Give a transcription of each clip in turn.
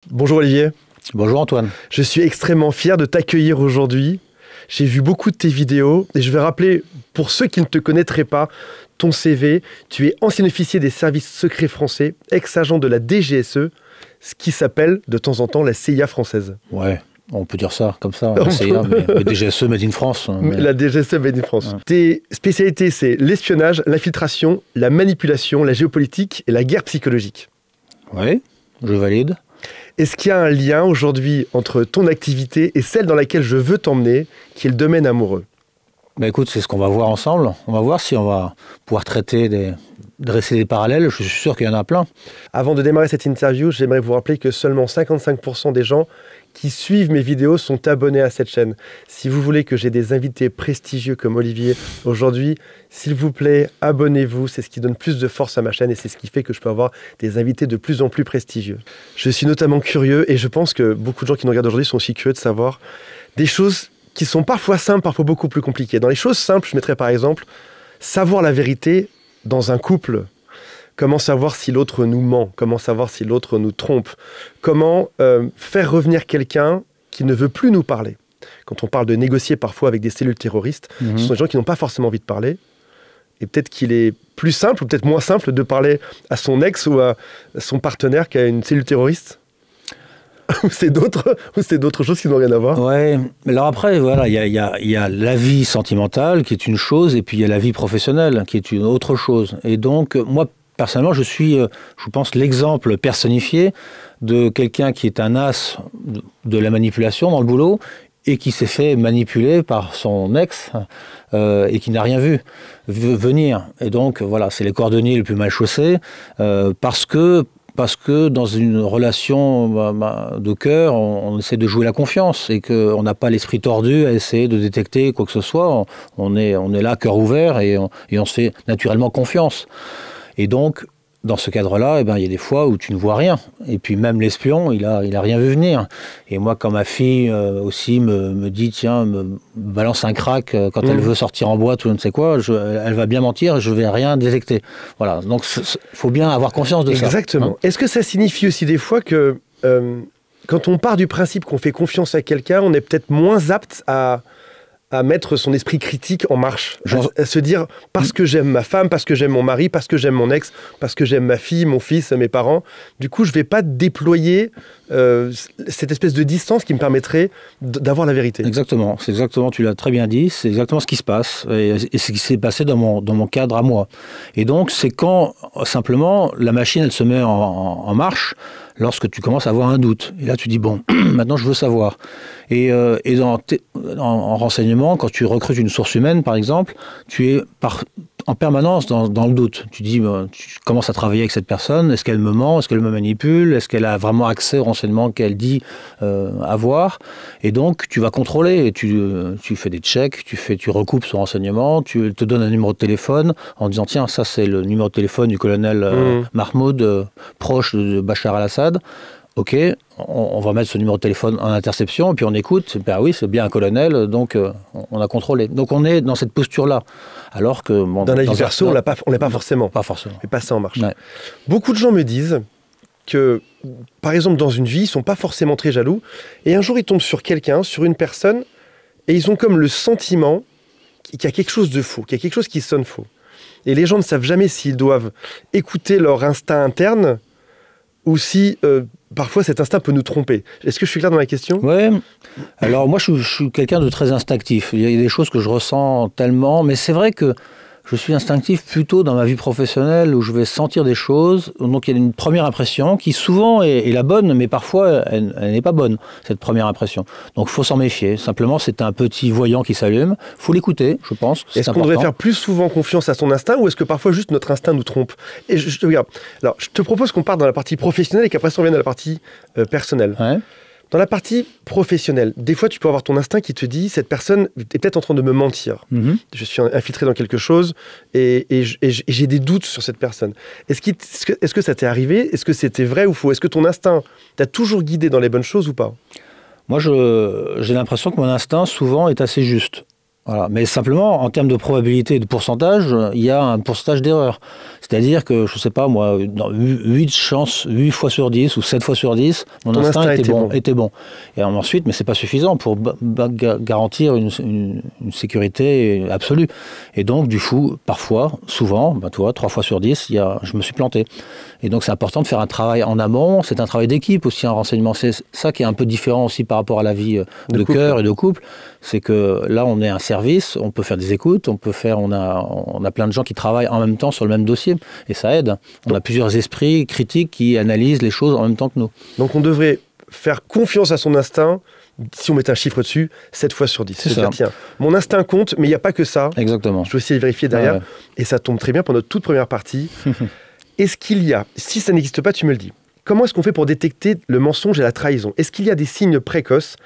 Bonjour Olivier. Bonjour Antoine. Je suis extrêmement fier de t'accueillir aujourd'hui. J'ai vu beaucoup de tes vidéos et je vais rappeler, pour ceux qui ne te connaîtraient pas, ton CV. Tu es ancien officier des services secrets français, ex-agent de la DGSE, ce qui s'appelle de temps en temps la CIA française. Ouais, on peut dire ça comme ça, la CIA, mais DGSE Made in France. La DGSE Made in France. Ouais. Tes spécialités, c'est l'espionnage, l'infiltration, la manipulation, la géopolitique et la guerre psychologique. Oui, je valide. Est-ce qu'il y a un lien aujourd'hui entre ton activité et celle dans laquelle je veux t'emmener, qui est le domaine amoureux? Bah écoute, c'est ce qu'on va voir ensemble. On va voir si on va pouvoir dresser des parallèles. Je suis sûr qu'il y en a plein. Avant de démarrer cette interview, j'aimerais vous rappeler que seulement 55% des gens qui suivent mes vidéos sont abonnés à cette chaîne. Si vous voulez que j'ai des invités prestigieux comme Olivier aujourd'hui, s'il vous plaît, abonnez-vous. C'est ce qui donne plus de force à ma chaîne et c'est ce qui fait que je peux avoir des invités de plus en plus prestigieux. Je suis notamment curieux et je pense que beaucoup de gens qui nous regardent aujourd'hui sont aussi curieux de savoir des choses qui sont parfois simples, parfois beaucoup plus compliquées. Dans les choses simples, je mettrais par exemple savoir la vérité dans un couple. Comment savoir si l'autre nous ment? Comment savoir si l'autre nous trompe? Comment faire revenir quelqu'un qui ne veut plus nous parler? Quand on parle de négocier parfois avec des cellules terroristes, ce sont des gens qui n'ont pas forcément envie de parler. Et peut-être qu'il est plus simple ou peut-être moins simple de parler à son ex ou à son partenaire qu'à une cellule terroriste. Ou c'est d'autres choses qui n'ont rien à voir. Ouais, mais alors après, voilà, il y a la vie sentimentale qui est une chose, et puis il y a la vie professionnelle qui est une autre chose. Et donc, moi, personnellement, je suis, je pense, l'exemple personnifié de quelqu'un qui est un as de la manipulation dans le boulot et qui s'est fait manipuler par son ex et qui n'a rien vu venir. Et donc, voilà, c'est les cordonniers les plus mal chaussés parce que dans une relation de cœur, on essaie de jouer la confiance et qu'on n'a pas l'esprit tordu à essayer de détecter quoi que ce soit. On est là, cœur ouvert, et on se fait naturellement confiance. Et donc, dans ce cadre-là, il y a des fois où tu ne vois rien. Et puis même l'espion, il a rien vu venir. Et moi, quand ma fille aussi me dit, tiens, me balance un crack quand elle veut sortir en boîte ou je ne sais quoi, elle va bien mentir et je ne vais rien détecter. Voilà, donc il faut bien avoir conscience de ça. Exactement. Est-ce que ça signifie aussi des fois que quand on part du principe qu'on fait confiance à quelqu'un, on est peut-être moins apte à mettre son esprit critique en marche, à se dire parce que j'aime ma femme, parce que j'aime mon mari, parce que j'aime mon ex, parce que j'aime ma fille, mon fils, mes parents, du coup je ne vais pas déployer cette espèce de distance qui me permettrait d'avoir la vérité. Exactement, c'est exactement, tu l'as très bien dit, c'est exactement ce qui se passe et ce qui s'est passé dans mon cadre à moi. Et donc c'est quand simplement la machine elle se met en marche lorsque tu commences à avoir un doute. Et là tu dis bon, maintenant je veux savoir. Et en renseignement, quand tu recrutes une source humaine, par exemple, tu es en permanence dans le doute. Tu dis, tu commences à travailler avec cette personne, est-ce qu'elle me ment, est-ce qu'elle me manipule, est-ce qu'elle a vraiment accès aux renseignements qu'elle dit avoir? Et donc, tu vas contrôler, et tu fais des checks, tu recoupes son renseignement, tu te donnes un numéro de téléphone en disant, tiens, ça c'est le numéro de téléphone du colonel Mahmoud, proche de Bachar al-Assad. Ok, on va mettre ce numéro de téléphone en interception, et puis on écoute, ben oui, c'est bien un colonel, donc on a contrôlé. Donc on est dans cette posture-là. Alors que... Bon, dans la vie perso, on ne l'est pas forcément. Pas forcément. Mais pas ça en marche. Ouais. Beaucoup de gens me disent que, par exemple, dans une vie, ils ne sont pas forcément très jaloux, et un jour ils tombent sur quelqu'un, sur une personne, et ils ont comme le sentiment qu'il y a quelque chose de faux, qu'il y a quelque chose qui sonne faux. Et les gens ne savent jamais s'ils doivent écouter leur instinct interne, ou si parfois cet instinct peut nous tromper. Est-ce que je suis clair dans la question? Oui. Alors moi, je suis quelqu'un de très instinctif. Il y a des choses que je ressens tellement, mais c'est vrai que je suis instinctif plutôt dans ma vie professionnelle où je vais sentir des choses. Donc il y a une première impression qui souvent est la bonne, mais parfois elle n'est pas bonne, cette première impression. Donc il faut s'en méfier. Simplement, c'est un petit voyant qui s'allume. Il faut l'écouter, je pense. Est-ce qu'on devrait faire plus souvent confiance à son instinct ou est-ce que parfois juste notre instinct nous trompe? Et regarde, alors je te propose qu'on parte dans la partie professionnelle et qu'après on vienne à la partie personnelle. Ouais. Dans la partie professionnelle, des fois, tu peux avoir ton instinct qui te dit « cette personne est peut-être en train de me mentir. Je suis infiltré dans quelque chose et j'ai des doutes sur cette personne. » Est-ce que ça t'est arrivé? Est-ce que c'était vrai ou faux? Est-ce que ton instinct t'a toujours guidé dans les bonnes choses ou pas? Moi, j'ai l'impression que mon instinct, souvent, est assez juste. Voilà. Mais simplement, en termes de probabilité et de pourcentage, il y a un pourcentage d'erreur. C'est-à-dire que, je ne sais pas moi, dans 8 fois sur 10 ou 7 fois sur 10, mon instinct était bon. Et ensuite, mais ce n'est pas suffisant pour garantir une sécurité absolue. Et donc, du coup, parfois, souvent, 3 fois sur 10, je me suis planté. Et donc, c'est important de faire un travail en amont. C'est un travail d'équipe aussi, un renseignement. C'est ça qui est un peu différent aussi par rapport à la vie de cœur et de couple. C'est que là, on est un service, on peut faire des écoutes, on a plein de gens qui travaillent en même temps sur le même dossier. Et ça aide. On a plusieurs esprits critiques qui analysent les choses en même temps que nous. Donc, on devrait faire confiance à son instinct. Si on met un chiffre dessus, 7 fois sur 10. C'est ça. Dire, tiens, mon instinct compte, mais il n'y a pas que ça. Exactement. Je vais essayer de vérifier derrière. Ouais. Et ça tombe très bien pour notre toute première partie. Est-ce qu'il y a, si ça n'existe pas, tu me le dis, comment est-ce qu'on fait pour détecter le mensonge et la trahison? Est-ce qu'il y a des signes précoces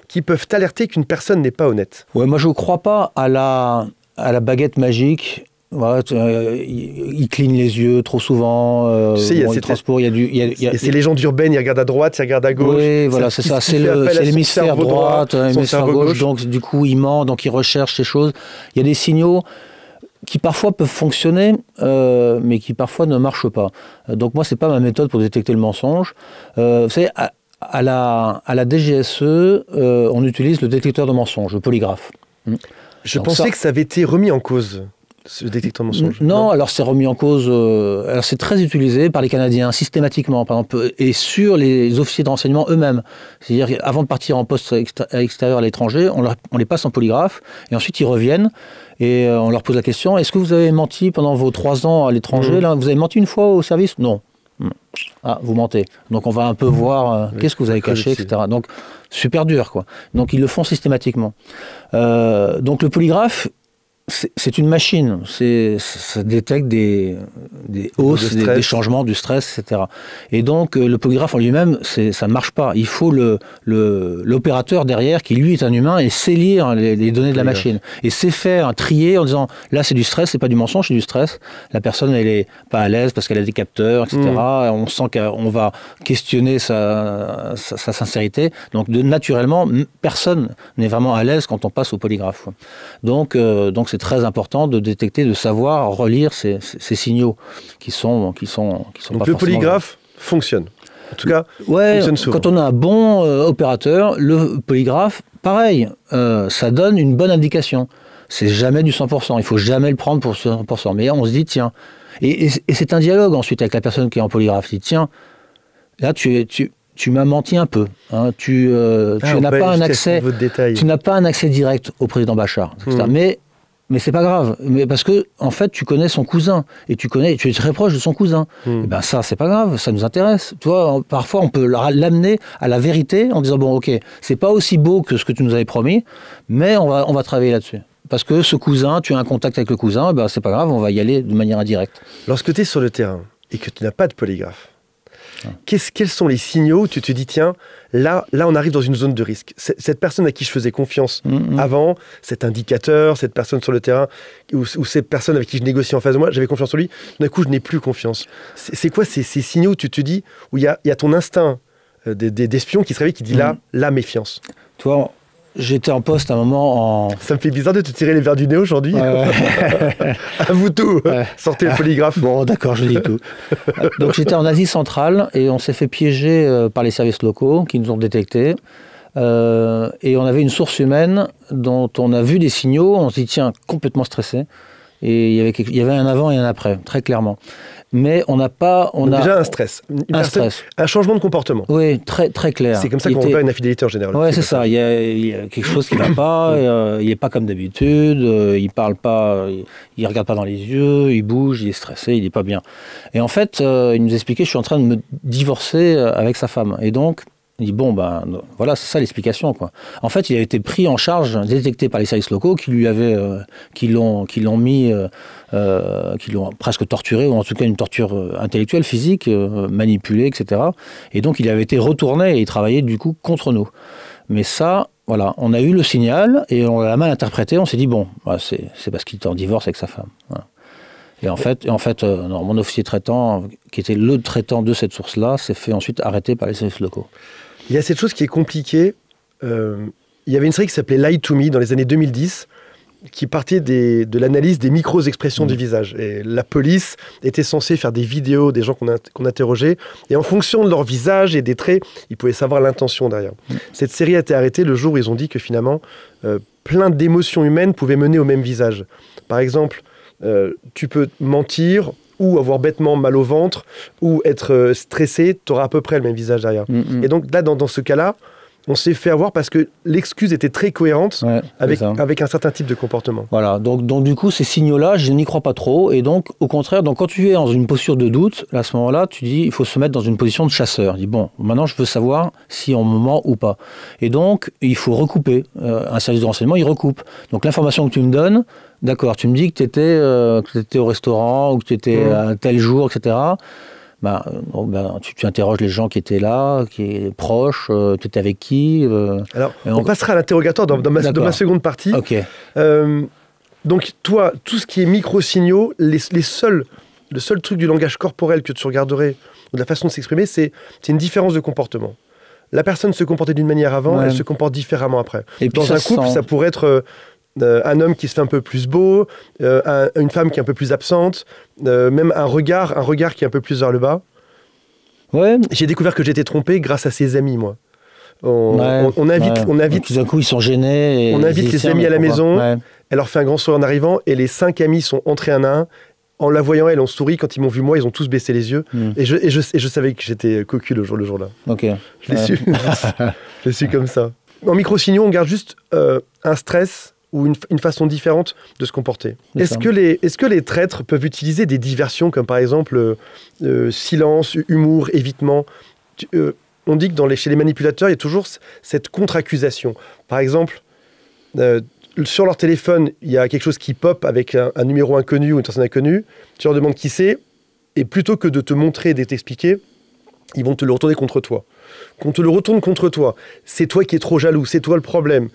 qui peuvent alerter qu'une personne n'est pas honnête? Ouais, moi, je ne crois pas à la baguette magique. Voilà, ils clignent les yeux trop souvent. Tu sais, il y a ces transports, ces légendes urbaines, ils regardent à droite, ils regardent à gauche. Oui, voilà, c'est ça. C'est l'hémisphère droit, l'hémisphère gauche. Donc, du coup, il ment, donc il recherche ces choses. Il y a des signaux qui parfois peuvent fonctionner, mais qui parfois ne marchent pas. Donc, moi, c'est pas ma méthode pour détecter le mensonge. Vous savez, à la DGSE, on utilise le détecteur de mensonges, le polygraphe. Je pensais que ça avait été remis en cause. Ce détecteur de mensonges. Non, alors c'est remis en cause. Alors c'est très utilisé par les Canadiens systématiquement, par exemple, et sur les officiers de renseignement eux-mêmes. C'est-à-dire qu'avant de partir en poste extérieur à l'étranger, on les passe en polygraphe et ensuite ils reviennent et on leur pose la question: est-ce que vous avez menti pendant vos 3 ans à l'étranger? Là, vous avez menti une fois au service? Non. Ah, vous mentez. Donc on va un peu voir qu'est-ce que vous avez caché, etc. Donc super dur, quoi. Donc ils le font systématiquement. Donc le polygraphe, c'est une machine, ça détecte des hausses, des changements, du stress, etc. Et donc, le polygraphe en lui-même, ça ne marche pas. Il faut l'opérateur derrière, qui lui est un humain, et sait lire les données de la machine. Et sait faire, trier en disant, là c'est du stress, c'est pas du mensonge, c'est du stress. La personne, elle est pas à l'aise parce qu'elle a des capteurs, etc. On sent qu'on va questionner sa sincérité. Donc, naturellement, personne n'est vraiment à l'aise quand on passe au polygraphe. Donc c'est très important de détecter, de savoir relire ces signaux qui sont Donc pas le polygraphe fonctionne. En tout cas, fonctionne souvent. Quand on a un bon opérateur, le polygraphe, pareil, ça donne une bonne indication. C'est jamais du 100%. Il faut jamais le prendre pour 100%. Mais on se dit, tiens, et c'est un dialogue ensuite avec la personne qui est en polygraphe. Il dit, tiens, là tu m'as menti un peu. Hein. Tu n'as pas un accès. Tu n'as pas un accès direct au président Bachar. Mais c'est pas grave, parce que en fait tu connais son cousin et tu es très proche de son cousin. Et ben ça c'est pas grave, ça nous intéresse. Tu vois, parfois on peut l'amener à la vérité en disant bon ok, c'est pas aussi beau que ce que tu nous avais promis, mais on va travailler là-dessus. Parce que ce cousin, tu as un contact avec le cousin, ben c'est pas grave, on va y aller de manière indirecte. Lorsque tu es sur le terrain et que tu n'as pas de polygraphe, quels sont les signaux où tu te dis, tiens, là on arrive dans une zone de risque. Cette personne à qui je faisais confiance avant, cet indicateur, cette personne sur le terrain, ou cette personne avec qui je négociais en face de moi, j'avais confiance en lui, d'un coup je n'ai plus confiance. C'est quoi ces signaux où tu te dis, où il y a ton instinct d'espion qui se réveille, qui dit la méfiance? Toi, j'étais en poste à un moment Ça me fait bizarre de te tirer les verres du nez aujourd'hui. À vous tout. Sortez le polygraphe. Bon, d'accord, je dis tout. Donc j'étais en Asie centrale et on s'est fait piéger par les services locaux qui nous ont détectés. Et on avait une source humaine dont on a vu des signaux. On se dit, tiens, complètement stressé. Et il y avait un avant et un après, très clairement. Mais on n'a pas... Déjà un stress. Un changement de comportement. Oui, très, très clair. C'est comme ça qu'on repère une infidélité en général. Oui, c'est ça. Il y a quelque chose qui ne va pas. Il n'est pas comme d'habitude. Il ne parle pas. Il ne regarde pas dans les yeux. Il bouge. Il est stressé. Il n'est pas bien. Et en fait, il nous expliquait, je suis en train de me divorcer avec sa femme. Et donc... Il dit, bon, ben, voilà, c'est ça l'explication, quoi. En fait, il a été pris en charge, détecté par les services locaux qui l'ont presque torturé, ou en tout cas une torture intellectuelle, physique, manipulée, etc. Et donc, il avait été retourné et il travaillait, du coup, contre nous. Mais ça, voilà, on a eu le signal et on l'a mal interprété. On s'est dit, bon, bah, c'est parce qu'il était en divorce avec sa femme. Voilà. Et en fait, non, mon officier traitant, qui était le traitant de cette source-là, s'est fait ensuite arrêter par les services locaux. Il y a cette chose qui est compliquée. Il y avait une série qui s'appelait Lie to Me dans les années 2010, qui partait de l'analyse des micro-expressions du visage. Et la police était censée faire des vidéos des gens qu'on interrogeait, et en fonction de leur visage et des traits, ils pouvaient savoir l'intention derrière. Cette série a été arrêtée le jour où ils ont dit que finalement, plein d'émotions humaines pouvaient mener au même visage. Par exemple, tu peux mentir ou avoir bêtement mal au ventre ou être stressé, tu auras à peu près le même visage derrière. Et donc là, dans ce cas-là, on s'est fait avoir parce que l'excuse était très cohérente avec un certain type de comportement. Voilà, donc du coup, ces signaux-là, je n'y crois pas trop. Et donc, au contraire, quand tu es dans une posture de doute, à ce moment-là, tu dis, il faut se mettre dans une position de chasseur. Tu dis, bon, maintenant, je veux savoir si on me ment ou pas. Et donc, il faut recouper. Un service de renseignement, il recoupe. Donc, l'information que tu me donnes, d'accord, tu me dis que tu étais au restaurant ou que tu étais à tel jour, etc., tu interroges les gens qui étaient là, qui est proche, tu étais avec qui Alors, on passera à l'interrogatoire dans ma seconde partie. Okay. Donc, toi, tout ce qui est micro-signaux, le seul truc du langage corporel que tu regarderais, ou de la façon de s'exprimer, c'est une différence de comportement. La personne se comportait d'une manière avant, elle se comporte différemment après. Et dans un couple, ça pourrait être... un homme qui se fait un peu plus beau, une femme qui est un peu plus absente, même un regard qui est un peu plus vers le bas. Ouais. J'ai découvert que j'étais trompé grâce à ses amis, moi. On invite. Tout d'un coup, ils sont gênés. On invite les amis à la maison. Ouais. Elle leur fait un grand sourire en arrivant, et les 5 amis sont entrés un à un. En la voyant, elle, on sourit. Quand ils m'ont vu moi, ils ont tous baissé les yeux. Et je savais que j'étais cocu le jour-là. Ok. Je l'ai su. Je l'ai su comme ça. En micro-signaux, on garde juste un stress ou une façon différente de se comporter. Est-ce que les traîtres peuvent utiliser des diversions comme par exemple silence, humour, évitement on dit que chez les manipulateurs, il y a toujours cette contre-accusation. Par exemple, sur leur téléphone, il y a quelque chose qui pop avec un numéro inconnu ou une personne inconnue. Tu leur demandes qui c'est, et plutôt que de te montrer et de t'expliquer, ils vont te le retourner contre toi. Qu'on te le retourne contre toi. C'est toi qui es trop jaloux, c'est toi le problème.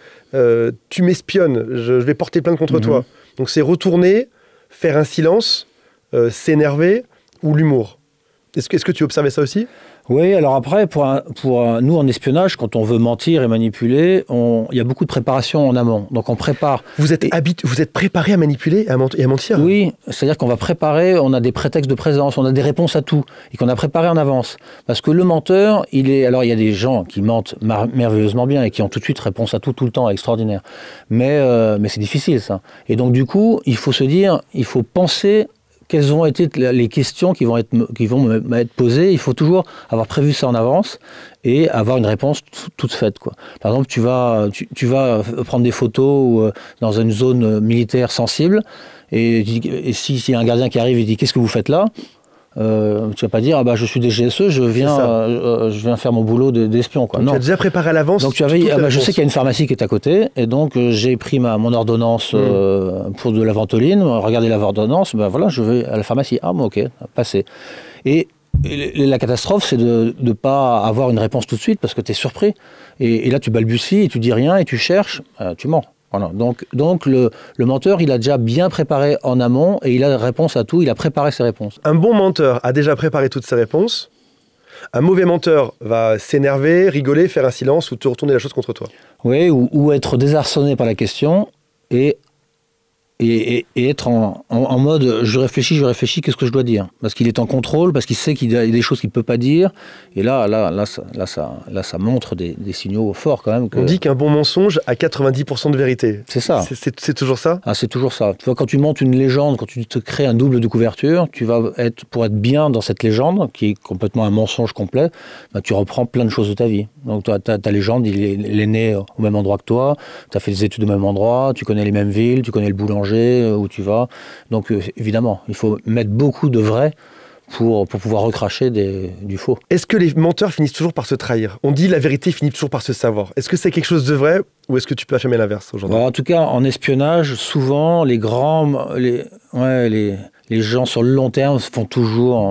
Tu m'espionnes, je vais porter plainte contre toi. Donc c'est retourner, faire un silence, s'énerver ou l'humour. Est-ce que tu observais ça aussi ? Oui, alors après, pour nous en espionnage, quand on veut mentir et manipuler, il y a beaucoup de préparation en amont. Donc on prépare. Vous êtes préparé à manipuler et à mentir ? Oui, c'est-à-dire qu'on va préparer, on a des prétextes de présence, on a des réponses à tout, et qu'on a préparé en avance. Parce que le menteur, alors il y a des gens qui mentent merveilleusement bien et qui ont tout de suite réponse à tout le temps, extraordinaire. Mais c'est difficile ça. Et donc du coup, il faut se dire, il faut penser quelles vont être les questions qui vont m'être posées. Il faut toujours avoir prévu ça en avance et avoir une réponse toute faite, quoi. Par exemple, tu vas prendre des photos dans une zone militaire sensible et s'il y a un gardien qui arrive et dit « Qu'est-ce que vous faites là ?» Tu vas pas dire je suis DGSE, je viens faire mon boulot d'espion, quoi. Donc, non. Tu as déjà préparé à l'avance. Donc je sais qu'il y a une pharmacie qui est à côté et donc j'ai pris mon ordonnance pour de la ventoline. Regardez la ordonnance, voilà, je vais à la pharmacie. Ah bon, ok, passé. Et la catastrophe, c'est de ne pas avoir une réponse tout de suite parce que tu es surpris. Et là, tu balbuties et tu dis rien et tu cherches, tu mens. Voilà. Donc le menteur, il a déjà bien préparé en amont et il a réponse à tout, il a préparé ses réponses. Un bon menteur a déjà préparé toutes ses réponses. Un mauvais menteur va s'énerver, rigoler, faire un silence ou te retourner la chose contre toi. Oui, ou être désarçonné par la question et être en mode je réfléchis, qu'est-ce que je dois dire ? Parce qu'il est en contrôle, parce qu'il sait qu'il y a des choses qu'il ne peut pas dire. Et là, ça montre des signaux forts quand même. On dit qu'un bon mensonge a 90% de vérité. C'est ça. C'est toujours ça ? Ah, c'est toujours ça. Tu vois, quand tu montes une légende, quand tu te crées un double de couverture, pour être bien dans cette légende, qui est complètement un mensonge complet, tu reprends plein de choses de ta vie. Donc ta légende, il est né au même endroit que toi, tu as fait des études au même endroit, tu connais les mêmes villes, tu connais le boulanger où tu vas. Donc évidemment, il faut mettre beaucoup de vrai pour pouvoir recracher du faux. Est-ce que les menteurs finissent toujours par se trahir ? On dit la vérité finit toujours par se savoir. Est-ce que c'est quelque chose de vrai ou est-ce que tu peux affirmer l'inverse aujourd'hui ? En tout cas, en espionnage, souvent, les gens sur le long terme font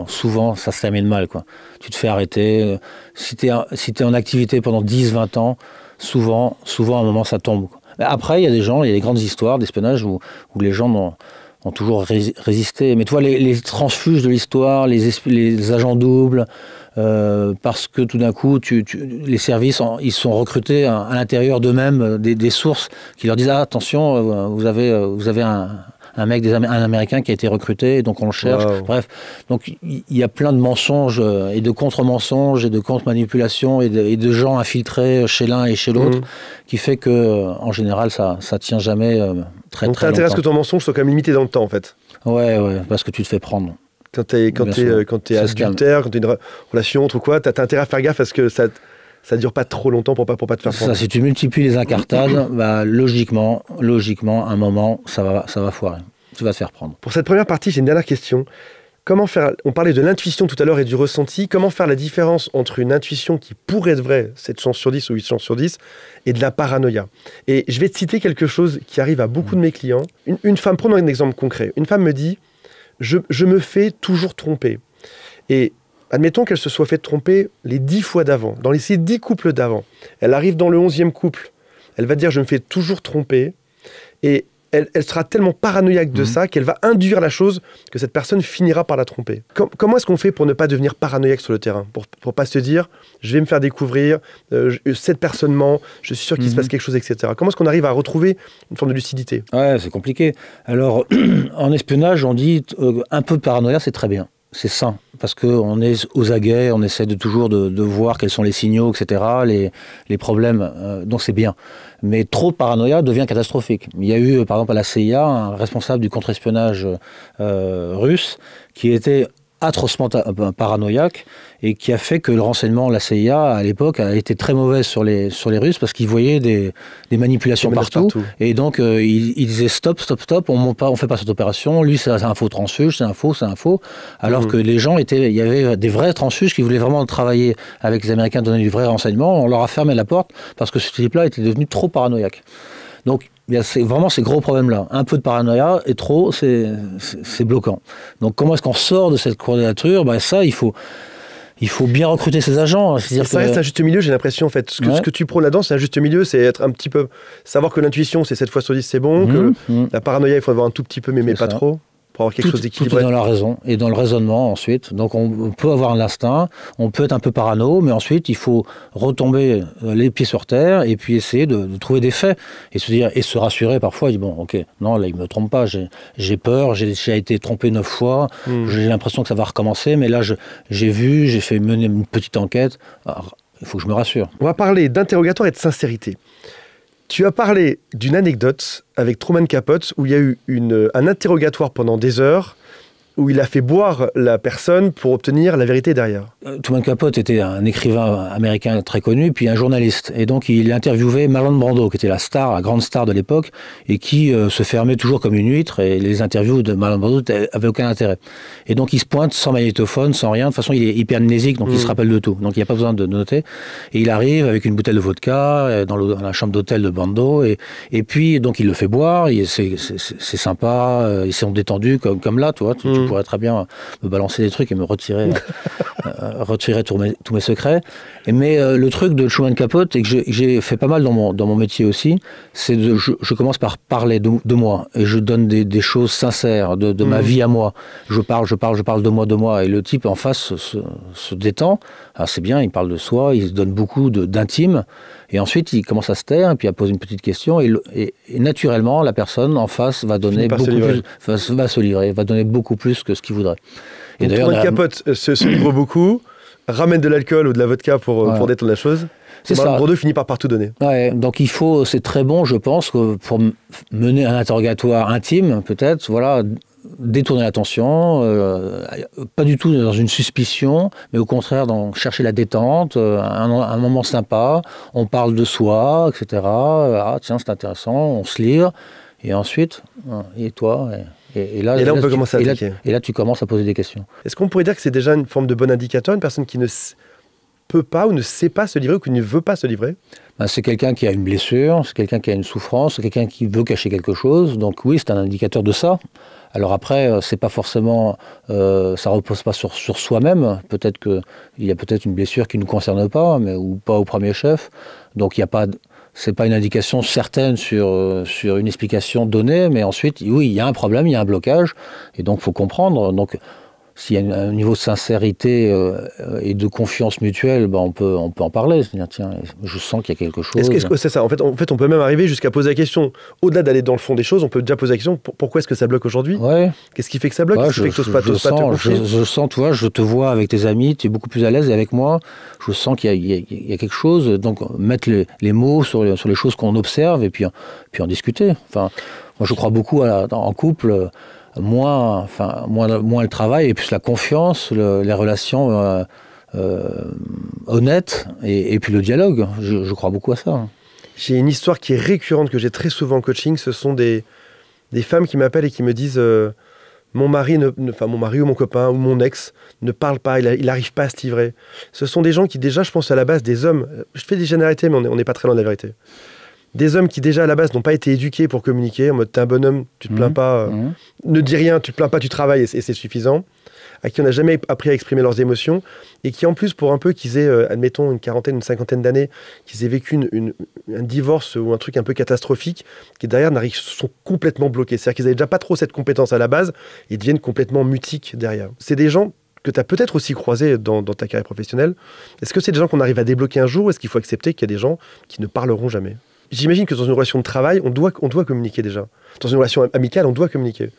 souvent, ça se termine mal, quoi. Tu te fais arrêter. Si t'es en activité pendant 10-20 ans, souvent, à un moment, ça tombe, quoi. Après, il y a des grandes histoires d'espionnage où les gens ont toujours résisté. Mais tu vois, les transfuges de l'histoire, les agents doubles, parce que tout d'un coup, les services, ils sont recrutés à l'intérieur d'eux-mêmes, des sources qui leur disent attention, vous avez un Américain qui a été recruté, donc on le cherche. Wow. Bref, donc il y a plein de mensonges et de contre-mensonges et de contre-manipulations et de gens infiltrés chez l'un et chez l'autre, qui fait que en général, ça tient jamais très donc, très longtemps. Donc t'intéresse que ton mensonge soit quand même limité dans le temps, en fait. Ouais, parce que tu te fais prendre. Quand t'es adultère, quand t'es une relation entre quoi, t'as intérêt à faire gaffe parce que ça dure pas trop longtemps pour pas te faire prendre. Ça, si tu multiplies les incartades, logiquement, à un moment, ça va foirer. Tu vas te faire prendre. Pour cette première partie, j'ai une dernière question. Comment faire, on parlait de l'intuition tout à l'heure et du ressenti, comment faire la différence entre une intuition qui pourrait être vraie, 7 chances sur 10 ou 8 chances sur 10, et de la paranoïa? Et je vais te citer quelque chose qui arrive à beaucoup de mes clients. Une femme, prenons un exemple concret. Une femme me dit, je me fais toujours tromper. Et admettons qu'elle se soit fait tromper les 10 fois d'avant, dans ces 10 couples d'avant. Elle arrive dans le 11e couple. Elle va dire, je me fais toujours tromper. Et elle sera tellement paranoïaque de ça qu'elle va induire la chose que cette personne finira par la tromper. Comment est-ce qu'on fait pour ne pas devenir paranoïaque sur le terrain? Pour pas se dire, je vais me faire découvrir, cette personne ment, je suis sûr qu'il se passe quelque chose, etc. Comment est-ce qu'on arrive à retrouver une forme de lucidité? Ouais, c'est compliqué. Alors, en espionnage, on dit un peu de paranoïa, c'est très bien. C'est sain, parce qu'on est aux aguets, on essaie toujours de voir quels sont les signaux, etc., les problèmes, donc c'est bien. Mais trop de paranoïa devient catastrophique. Il y a eu, par exemple, à la CIA, un responsable du contre-espionnage russe qui était atrocement paranoïaque et qui a fait que le renseignement, la CIA, à l'époque, a été très mauvaise sur les Russes parce qu'ils voyaient des manipulations partout. Et donc, ils disaient stop, on fait pas cette opération. Lui, c'est un faux transfuge, c'est un faux. Alors que les gens il y avait des vrais transfuges qui voulaient vraiment travailler avec les Américains, donner du vrai renseignement. On leur a fermé la porte parce que ce type-là était devenu trop paranoïaque. Donc, il y a vraiment ces gros problèmes-là. Un peu de paranoïa et trop, c'est bloquant. Donc, comment est-ce qu'on sort de cette quadrature? Ça, il faut bien recruter ses agents. Ça reste un juste milieu, j'ai l'impression, en fait. Ce que tu prônes là-dedans, c'est un juste milieu, c'est être un petit peu... Savoir que l'intuition, c'est 7 fois sur 10, c'est bon, que la paranoïa, il faut avoir un tout petit peu, mais pas trop. Pour avoir quelque chose d'équilibré. Tout est dans la raison et dans le raisonnement ensuite. Donc on peut avoir l'instinct, on peut être un peu parano, mais ensuite il faut retomber les pieds sur terre et puis essayer de trouver des faits et se dire et se rassurer parfois. Bon, ok, non là il me trompe pas, j'ai peur, j'ai été trompé 9 fois, j'ai l'impression que ça va recommencer, mais là j'ai fait mener une petite enquête. Alors, il faut que je me rassure. On va parler d'interrogatoire et de sincérité. Tu as parlé d'une anecdote avec Truman Capote où il y a eu un interrogatoire pendant des heures où il a fait boire la personne pour obtenir la vérité derrière. Truman Capote était un écrivain américain très connu, puis un journaliste. Et donc il interviewait Marlon Brando, qui était la grande star de l'époque, et qui se fermait toujours comme une huître, et les interviews de Marlon Brando n'avaient aucun intérêt. Et donc il se pointe sans magnétophone, sans rien. De toute façon, il est hypermnésique, donc il se rappelle de tout. Donc il n'y a pas besoin de noter. Et il arrive avec une bouteille de vodka dans la chambre d'hôtel de Brando, et puis donc il le fait boire, c'est sympa, ils sont détendus comme là, toi. Tu pourrais très bien me balancer des trucs et me retirer tous mes secrets. Mais le truc de Truman Capote, et que j'ai fait pas mal dans mon métier aussi, c'est je commence par parler de moi, et je donne des choses sincères, de ma vie à moi. Je parle de moi, et le type en face se détend. Alors c'est bien, il parle de soi, il se donne beaucoup d'intime, et ensuite il commence à se taire, et puis à poser une petite question, et naturellement, la personne en face va donner beaucoup plus, va se livrer, va donner beaucoup plus que ce qu'il voudrait. Et d'ailleurs, Truman Capote se livre beaucoup, ramène de l'alcool ou de la vodka pour détendre la chose. C'est ça. Brando finit par tout donner. Ouais, donc c'est très bon, je pense, que pour mener un interrogatoire intime, peut-être, voilà, détourner l'attention, pas du tout dans une suspicion, mais au contraire dans chercher la détente, un moment sympa, on parle de soi, etc. Ah tiens, c'est intéressant, on se livre, et ensuite, et toi et là, on peut commencer à attaquer. Et là, tu commences à poser des questions. Est-ce qu'on pourrait dire que c'est déjà une forme de bon indicateur, une personne qui ne peut pas ou ne sait pas se livrer ou qui ne veut pas se livrer? C'est quelqu'un qui a une blessure, c'est quelqu'un qui a une souffrance, c'est quelqu'un qui veut cacher quelque chose. Donc oui, c'est un indicateur de ça. Alors après, c'est pas forcément, ça repose pas sur soi-même. Il y a peut-être une blessure qui ne nous concerne pas, ou pas au premier chef. Donc il n'y a pas c'est pas une indication certaine sur une explication donnée, mais ensuite, oui, il y a un problème, il y a un blocage, et donc il faut comprendre. Donc, s'il y a un niveau de sincérité et de confiance mutuelle, on peut en parler. C'est-à-dire, tiens, je sens qu'il y a quelque chose. Est-ce que c'est ça? En fait, on peut même arriver jusqu'à poser la question. Au-delà d'aller dans le fond des choses, on peut déjà poser la question, pourquoi est-ce que ça bloque aujourd'hui? Ouais. Qu'est-ce qui fait que ça bloque? Qu'est-ce qui fait que tu n'oses pas te confier? Je sens, tu vois, je te vois avec tes amis, tu es beaucoup plus à l'aise, et avec moi, je sens qu'il y a quelque chose. Donc, mettre les mots sur les choses qu'on observe, et puis en discuter. Enfin, moi, je crois beaucoup en couple. Moins le travail et plus la confiance, les relations honnêtes et puis le dialogue. Je crois beaucoup à ça. J'ai une histoire qui est récurrente que j'ai très souvent en coaching. Ce sont des femmes qui m'appellent et qui me disent mon mari ou mon copain ou mon ex ne parle pas, il n'arrive pas à se livrer. Ce sont des gens qui déjà, je pense à la base, des hommes, je fais des généralités mais on n'est pas très loin de la vérité. Des hommes qui déjà à la base n'ont pas été éduqués pour communiquer, en mode t'es un bonhomme, tu te plains pas, ne dis rien, tu te plains pas, tu travailles et c'est suffisant, à qui on n'a jamais appris à exprimer leurs émotions, et qui en plus pour un peu qu'ils aient, admettons, une quarantaine, une cinquantaine d'années, qu'ils aient vécu un divorce ou un truc un peu catastrophique, qui derrière sont complètement bloqués. C'est-à-dire qu'ils n'avaient déjà pas trop cette compétence à la base, et deviennent complètement mutiques derrière. C'est des gens que tu as peut-être aussi croisés dans ta carrière professionnelle. Est-ce que c'est des gens qu'on arrive à débloquer un jour, ou est-ce qu'il faut accepter qu'il y a des gens qui ne parleront jamais? J'imagine que dans une relation de travail, on doit communiquer déjà. Dans une relation amicale, on doit communiquer.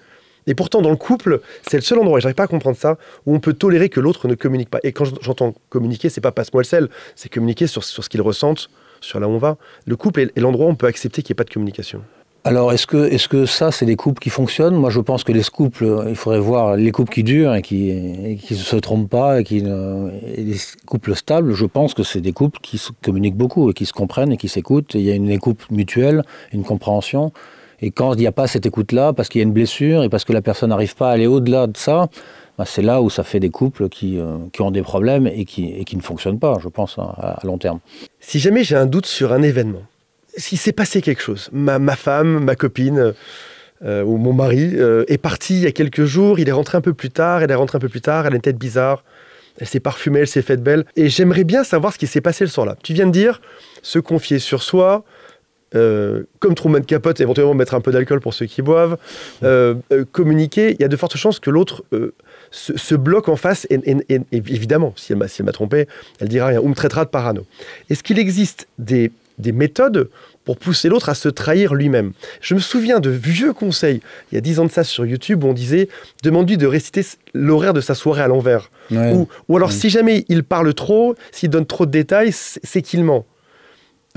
Et pourtant, dans le couple, c'est le seul endroit, et j'arrive pas à comprendre ça, où on peut tolérer que l'autre ne communique pas. Et quand j'entends communiquer, c'est pas passe-moi le sel, c'est communiquer sur ce qu'ils ressentent, sur là où on va. Le couple est l'endroit où on peut accepter qu'il n'y ait pas de communication. Alors, est-ce que ça, c'est des couples qui fonctionnent? Moi, je pense que les couples, il faudrait voir les couples qui durent et qui ne se trompent pas, et les couples stables, je pense que c'est des couples qui se communiquent beaucoup et qui se comprennent et qui s'écoutent. Il y a une écoute mutuelle, une compréhension. Et quand il n'y a pas cette écoute-là, parce qu'il y a une blessure et parce que la personne n'arrive pas à aller au-delà de ça, c'est là où ça fait des couples qui ont des problèmes et qui ne fonctionnent pas, je pense, à long terme. Si jamais j'ai un doute sur un événement, s'il s'est passé quelque chose, ma femme, ma copine ou mon mari est parti il y a quelques jours, il est rentré un peu plus tard, elle est rentrée un peu plus tard, elle a une tête bizarre, elle s'est parfumée, elle s'est faite belle, et j'aimerais bien savoir ce qui s'est passé le soir-là. Tu viens de dire, se confier sur soi, comme Truman Capote, éventuellement mettre un peu d'alcool pour ceux qui boivent, communiquer, il y a de fortes chances que l'autre se bloque en face, et évidemment, si elle m'a trompé, elle dira rien, ou me traitera de parano. Est-ce qu'il existe des méthodes pour pousser l'autre à se trahir lui-même? Je me souviens de vieux conseils, il y a 10 ans de ça sur YouTube, où on disait, demande-lui de réciter l'horaire de sa soirée à l'envers. Ouais. Ou alors, si jamais il parle trop, s'il donne trop de détails, c'est qu'il ment.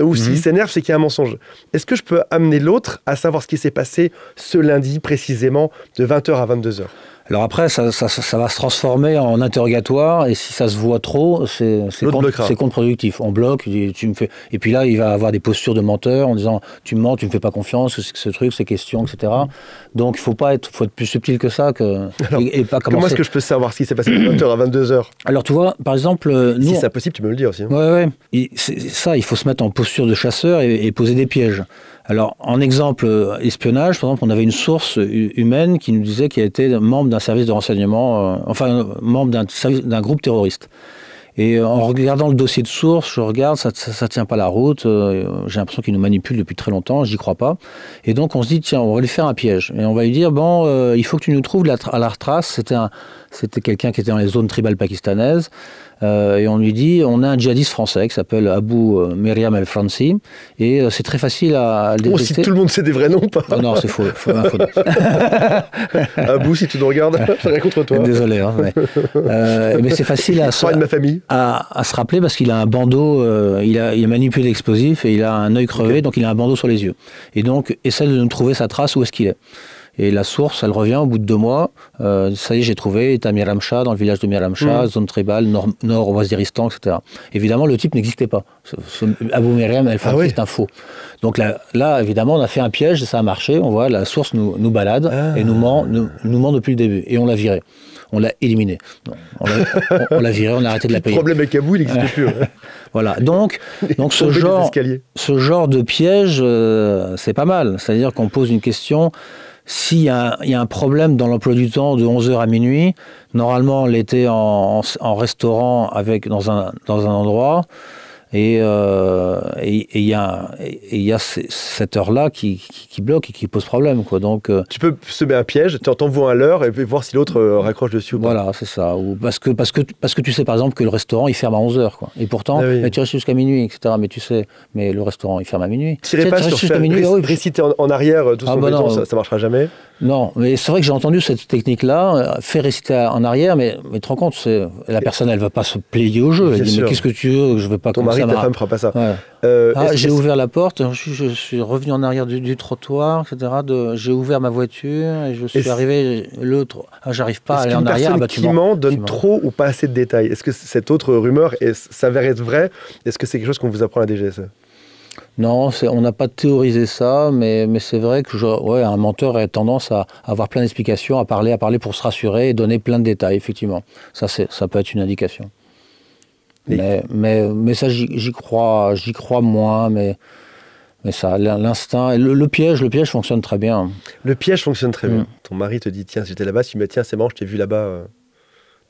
Ou s'il s'énerve, c'est qu'il y a un mensonge. Est-ce que je peux amener l'autre à savoir ce qui s'est passé ce lundi, précisément, de 20h à 22h? Alors après, ça va se transformer en interrogatoire, et si ça se voit trop, c'est contre-productif. On bloque, tu me fais... Et puis là, il va avoir des postures de menteur en disant « tu me mens, tu me fais pas confiance, ce truc, ces questions, etc. » Donc il faut être plus subtil que ça. Alors, et pas comment est-ce que je peux savoir ce qui s'est passé de 20h à 22h? Alors tu vois, par exemple... nous, si c'est possible, tu peux me le dire aussi. Hein. Ouais. Ça, il faut se mettre en posture de chasseur et poser des pièges. Alors, en exemple espionnage, par exemple, on avait une source humaine qui nous disait qu'elle était membre d'un service de renseignement, membre d'un groupe terroriste. Et en regardant le dossier de source, je regarde, ça tient pas la route, j'ai l'impression qu'il nous manipule depuis très longtemps, j'y crois pas. Et donc on se dit, tiens, on va lui faire un piège. Et on va lui dire, il faut que tu nous trouves à la trace, c'était quelqu'un qui était dans les zones tribales pakistanaises, et on lui dit, on a un djihadiste français qui s'appelle Abou Meriam El-Fransi, et c'est très facile à le détecter. Si tout le monde sait des vrais noms, pas. Non, c'est faux. Abou, si tu nous regardes, j'ai rien contre toi. Désolé, mais c'est facile à se rappeler parce qu'il a un bandeau, il a manipulé l'explosif et il a un œil crevé, donc il a un bandeau sur les yeux. Et donc, essaie de nous trouver sa trace, où est-ce qu'il est. Et la source, elle revient au bout de 2 mois. Ça y est, j'ai trouvé, il est à Miramsha, dans le village de Miramsha, zone tribale, nord-Waziristan, etc. Évidemment, le type n'existait pas. Abou Meriam El-Fransi, c'est un faux. Donc là, évidemment, on a fait un piège, ça a marché. On voit, la source nous balade et nous ment depuis le début. Et on l'a viré. On l'a éliminé. On l'a viré, on a arrêté de la payer. Le problème avec Abou, il n'existe plus. Voilà. Donc ce genre de piège, c'est pas mal. C'est-à-dire qu'on pose une question. S'il y a un problème dans l'emploi du temps de 11h à minuit, normalement, on était en restaurant dans un endroit, Et il y a cette heure-là qui bloque et qui pose problème, quoi. Donc, tu peux semer un piège, tu t'envoies à l'heure et voir si l'autre raccroche dessus ou pas. Voilà, c'est ça. Ou parce que tu sais, par exemple, que le restaurant, il ferme à 11h, quoi. Et pourtant, tu restes jusqu'à minuit, etc. Mais tu sais, mais le restaurant, il ferme à minuit. Tu n'irais pas sur réciter en arrière tout son béton, ça ne marchera jamais. Non, mais c'est vrai que j'ai entendu cette technique-là, faire réciter en arrière, mais tu te rends compte, la personne, elle ne va pas se plier au jeu. Elle dit, mais qu'est-ce que tu veux, je ne veux pas ton mari, ta femme ne fera pas ça. Ouais. J'ai ouvert la porte, je suis revenu en arrière du trottoir, etc. J'ai ouvert ma voiture et je suis arrivé, l'autre, j'arrive pas à aller en arrière. Est-ce qu'une personne qui ment donne trop ou pas assez de détails? Est-ce que cette autre rumeur s'avère être vraie? Est-ce que c'est quelque chose qu'on vous apprend à la DGSE? Non, on n'a pas théorisé ça, mais c'est vrai que un menteur a tendance à avoir plein d'explications, à parler pour se rassurer et donner plein de détails, effectivement. Ça peut être une indication. Mais ça, j'y crois moins, mais ça, l'instinct, le piège fonctionne très bien. Le piège fonctionne très bien. Ton mari te dit, tiens, si j'étais là-bas, tu me dis, tiens, c'est marrant, je t'ai vu là-bas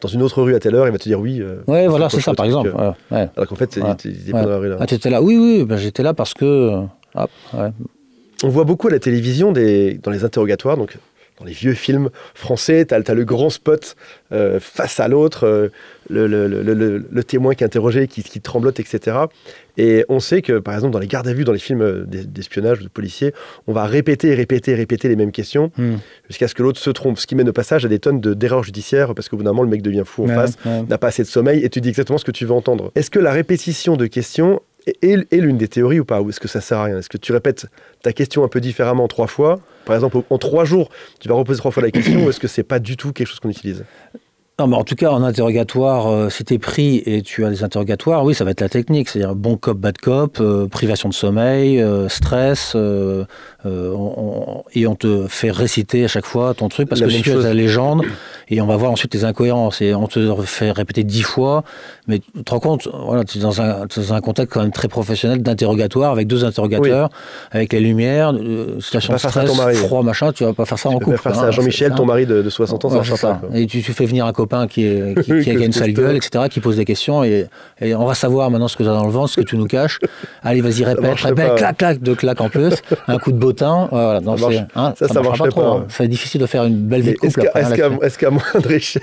dans une autre rue à telle heure, il va te dire oui. Oui, voilà, c'est ça, par exemple. Alors qu'en fait, il était pas dans la rue là. Ah, tu étais là? Oui, j'étais là parce que... On voit beaucoup à la télévision, dans les interrogatoires, donc dans les vieux films français, tu as le grand spot face à l'autre, le témoin qui est interrogé, qui tremblote, etc. Et on sait que, par exemple, dans les gardes à vue, dans les films d'espionnage ou de policiers, on va répéter les mêmes questions jusqu'à ce que l'autre se trompe. Ce qui mène au passage à des tonnes d'erreurs judiciaires parce qu'au bout d'un moment, le mec devient fou en face, n'a pas assez de sommeil et tu dis exactement ce que tu veux entendre. Est-ce que la répétition de questions est l'une des théories ou pas? Ou est-ce que ça sert à rien? Est-ce que tu répètes ta question un peu différemment 3 fois? Par exemple, en 3 jours, tu vas reposer 3 fois la question ou est-ce que c'est pas du tout quelque chose qu'on utilise? Non, mais en tout cas, en interrogatoire, si tu es pris et tu as des interrogatoires, oui, ça va être la technique. C'est-à-dire bon cop, bad cop, privation de sommeil, stress, et on te fait réciter à chaque fois ton truc parce que si tu as la légende, et on va voir ensuite tes incohérences, et on te fait répéter 10 fois, mais tu te rends compte, voilà, tu es dans un contexte quand même très professionnel d'interrogatoire, avec 2 interrogateurs, avec les lumières, situation de stress, froid, machin, tu vas pas faire ça en couple. Tu vas faire ça à Jean-Michel, ton mari de 60 ans, ça marche pas. Et tu fais venir un copain qui a une sale gueule, etc., qui pose des questions, et on va savoir maintenant ce que tu as dans le ventre, ce que tu nous caches. Allez, vas-y, répète, clac, 2 claques en plus, un coup de bottin. Voilà, donc ça marche pas trop. Hein. C'est difficile de faire une belle vie de couple. Est-ce qu'à moindre échelle,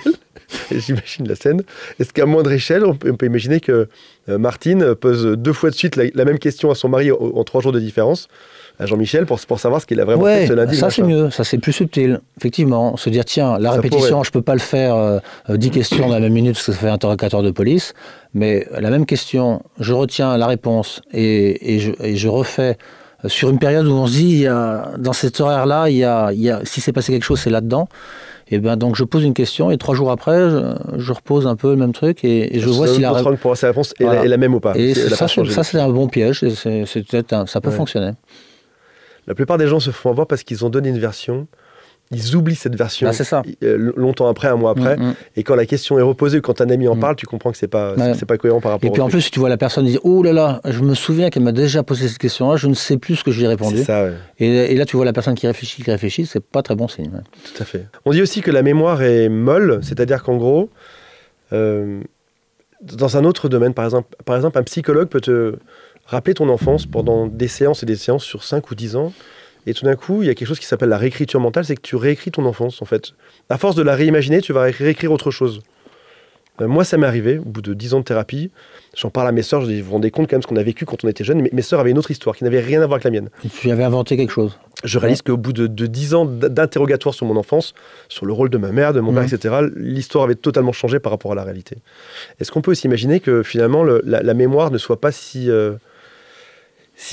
j'imagine la scène, est-ce qu'à moindre échelle, on peut imaginer que Martine pose 2 fois de suite la même question à son mari en 3 jours de différence, à Jean-Michel, pour savoir ce qu'il a vraiment fait ce lundi? Ça c'est mieux, ça c'est plus subtil, effectivement. Se dire, tiens, la répétition, je peux pas le faire 10 questions dans la même minute parce que ça fait interrogatoire de police, mais la même question, je retiens la réponse et je refais sur une période où on se dit, dans cet horaire-là, si s'est passé quelque chose, c'est là-dedans. Et ben donc je pose une question et 3 jours après, je repose un peu le même truc et je vois si la réponse est la même ou pas. Et ça c'est un bon piège, ça peut fonctionner. La plupart des gens se font avoir parce qu'ils ont donné une version, ils oublient cette version longtemps après, un mois après, et quand la question est reposée ou quand un ami en parle, tu comprends que c'est pas cohérent par rapport. Et puis en plus, si tu vois la personne dire, oh là là, je me souviens qu'elle m'a déjà posé cette question-là, je ne sais plus ce que je lui ai répondu. C'est ça, ouais. Et là, tu vois la personne qui réfléchit, c'est pas très bon signe. Tout à fait. On dit aussi que la mémoire est molle, c'est-à-dire qu'en gros, dans un autre domaine, par exemple, un psychologue peut te rappeler ton enfance pendant des séances et des séances sur 5 ou 10 ans. Et tout d'un coup, il y a quelque chose qui s'appelle la réécriture mentale, c'est que tu réécris ton enfance, en fait. À force de la réimaginer, tu vas réécrire autre chose. Moi, ça m'est arrivé, au bout de 10 ans de thérapie. J'en parle à mes sœurs, je dis, vous vous rendez compte quand même ce qu'on a vécu quand on était jeunes. Mes sœurs avaient une autre histoire qui n'avait rien à voir avec la mienne. Tu avais inventé quelque chose. Je réalise qu'au bout de 10 ans d'interrogatoire sur mon enfance, sur le rôle de ma mère, de mon père, etc., l'histoire avait totalement changé par rapport à la réalité. Est-ce qu'on peut aussi imaginer que finalement, la mémoire ne soit pas si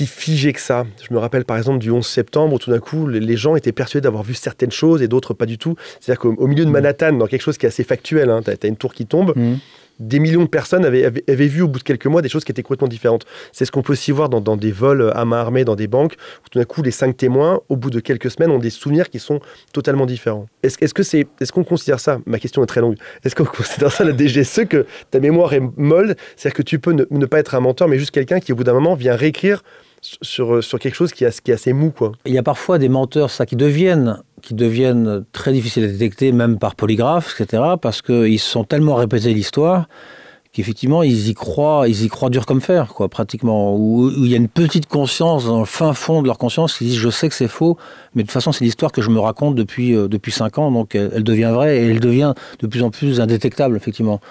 figé que ça? Je me rappelle par exemple du 11 septembre où tout d'un coup les gens étaient persuadés d'avoir vu certaines choses et d'autres pas du tout. C'est-à-dire qu'au milieu de Manhattan, dans quelque chose qui est assez factuel, hein, t'as une tour qui tombe, des millions de personnes avaient vu au bout de quelques mois des choses qui étaient complètement différentes. C'est ce qu'on peut aussi voir dans des vols à main armée, dans des banques, où tout d'un coup les 5 témoins, au bout de quelques semaines, ont des souvenirs qui sont totalement différents. Est-ce qu'on considère ça? Ma question est très longue. Est-ce qu'on considère ça, la DGSE, que ta mémoire est molle? C'est-à-dire que tu peux ne pas être un menteur, mais juste quelqu'un qui, au bout d'un moment, vient réécrire sur quelque chose qui est assez mou, quoi. Il y a parfois des menteurs qui deviennent très difficiles à détecter, même par polygraphe, etc., parce qu'ils se sont tellement répétés l'histoire qu'effectivement, ils y croient dur comme fer, quoi, pratiquement. Où il y a une petite conscience, dans le fin fond de leur conscience, qui disent, je sais que c'est faux, mais de toute façon, c'est l'histoire que je me raconte depuis 5 ans, donc elle devient vraie, et elle devient de plus en plus indétectable, effectivement.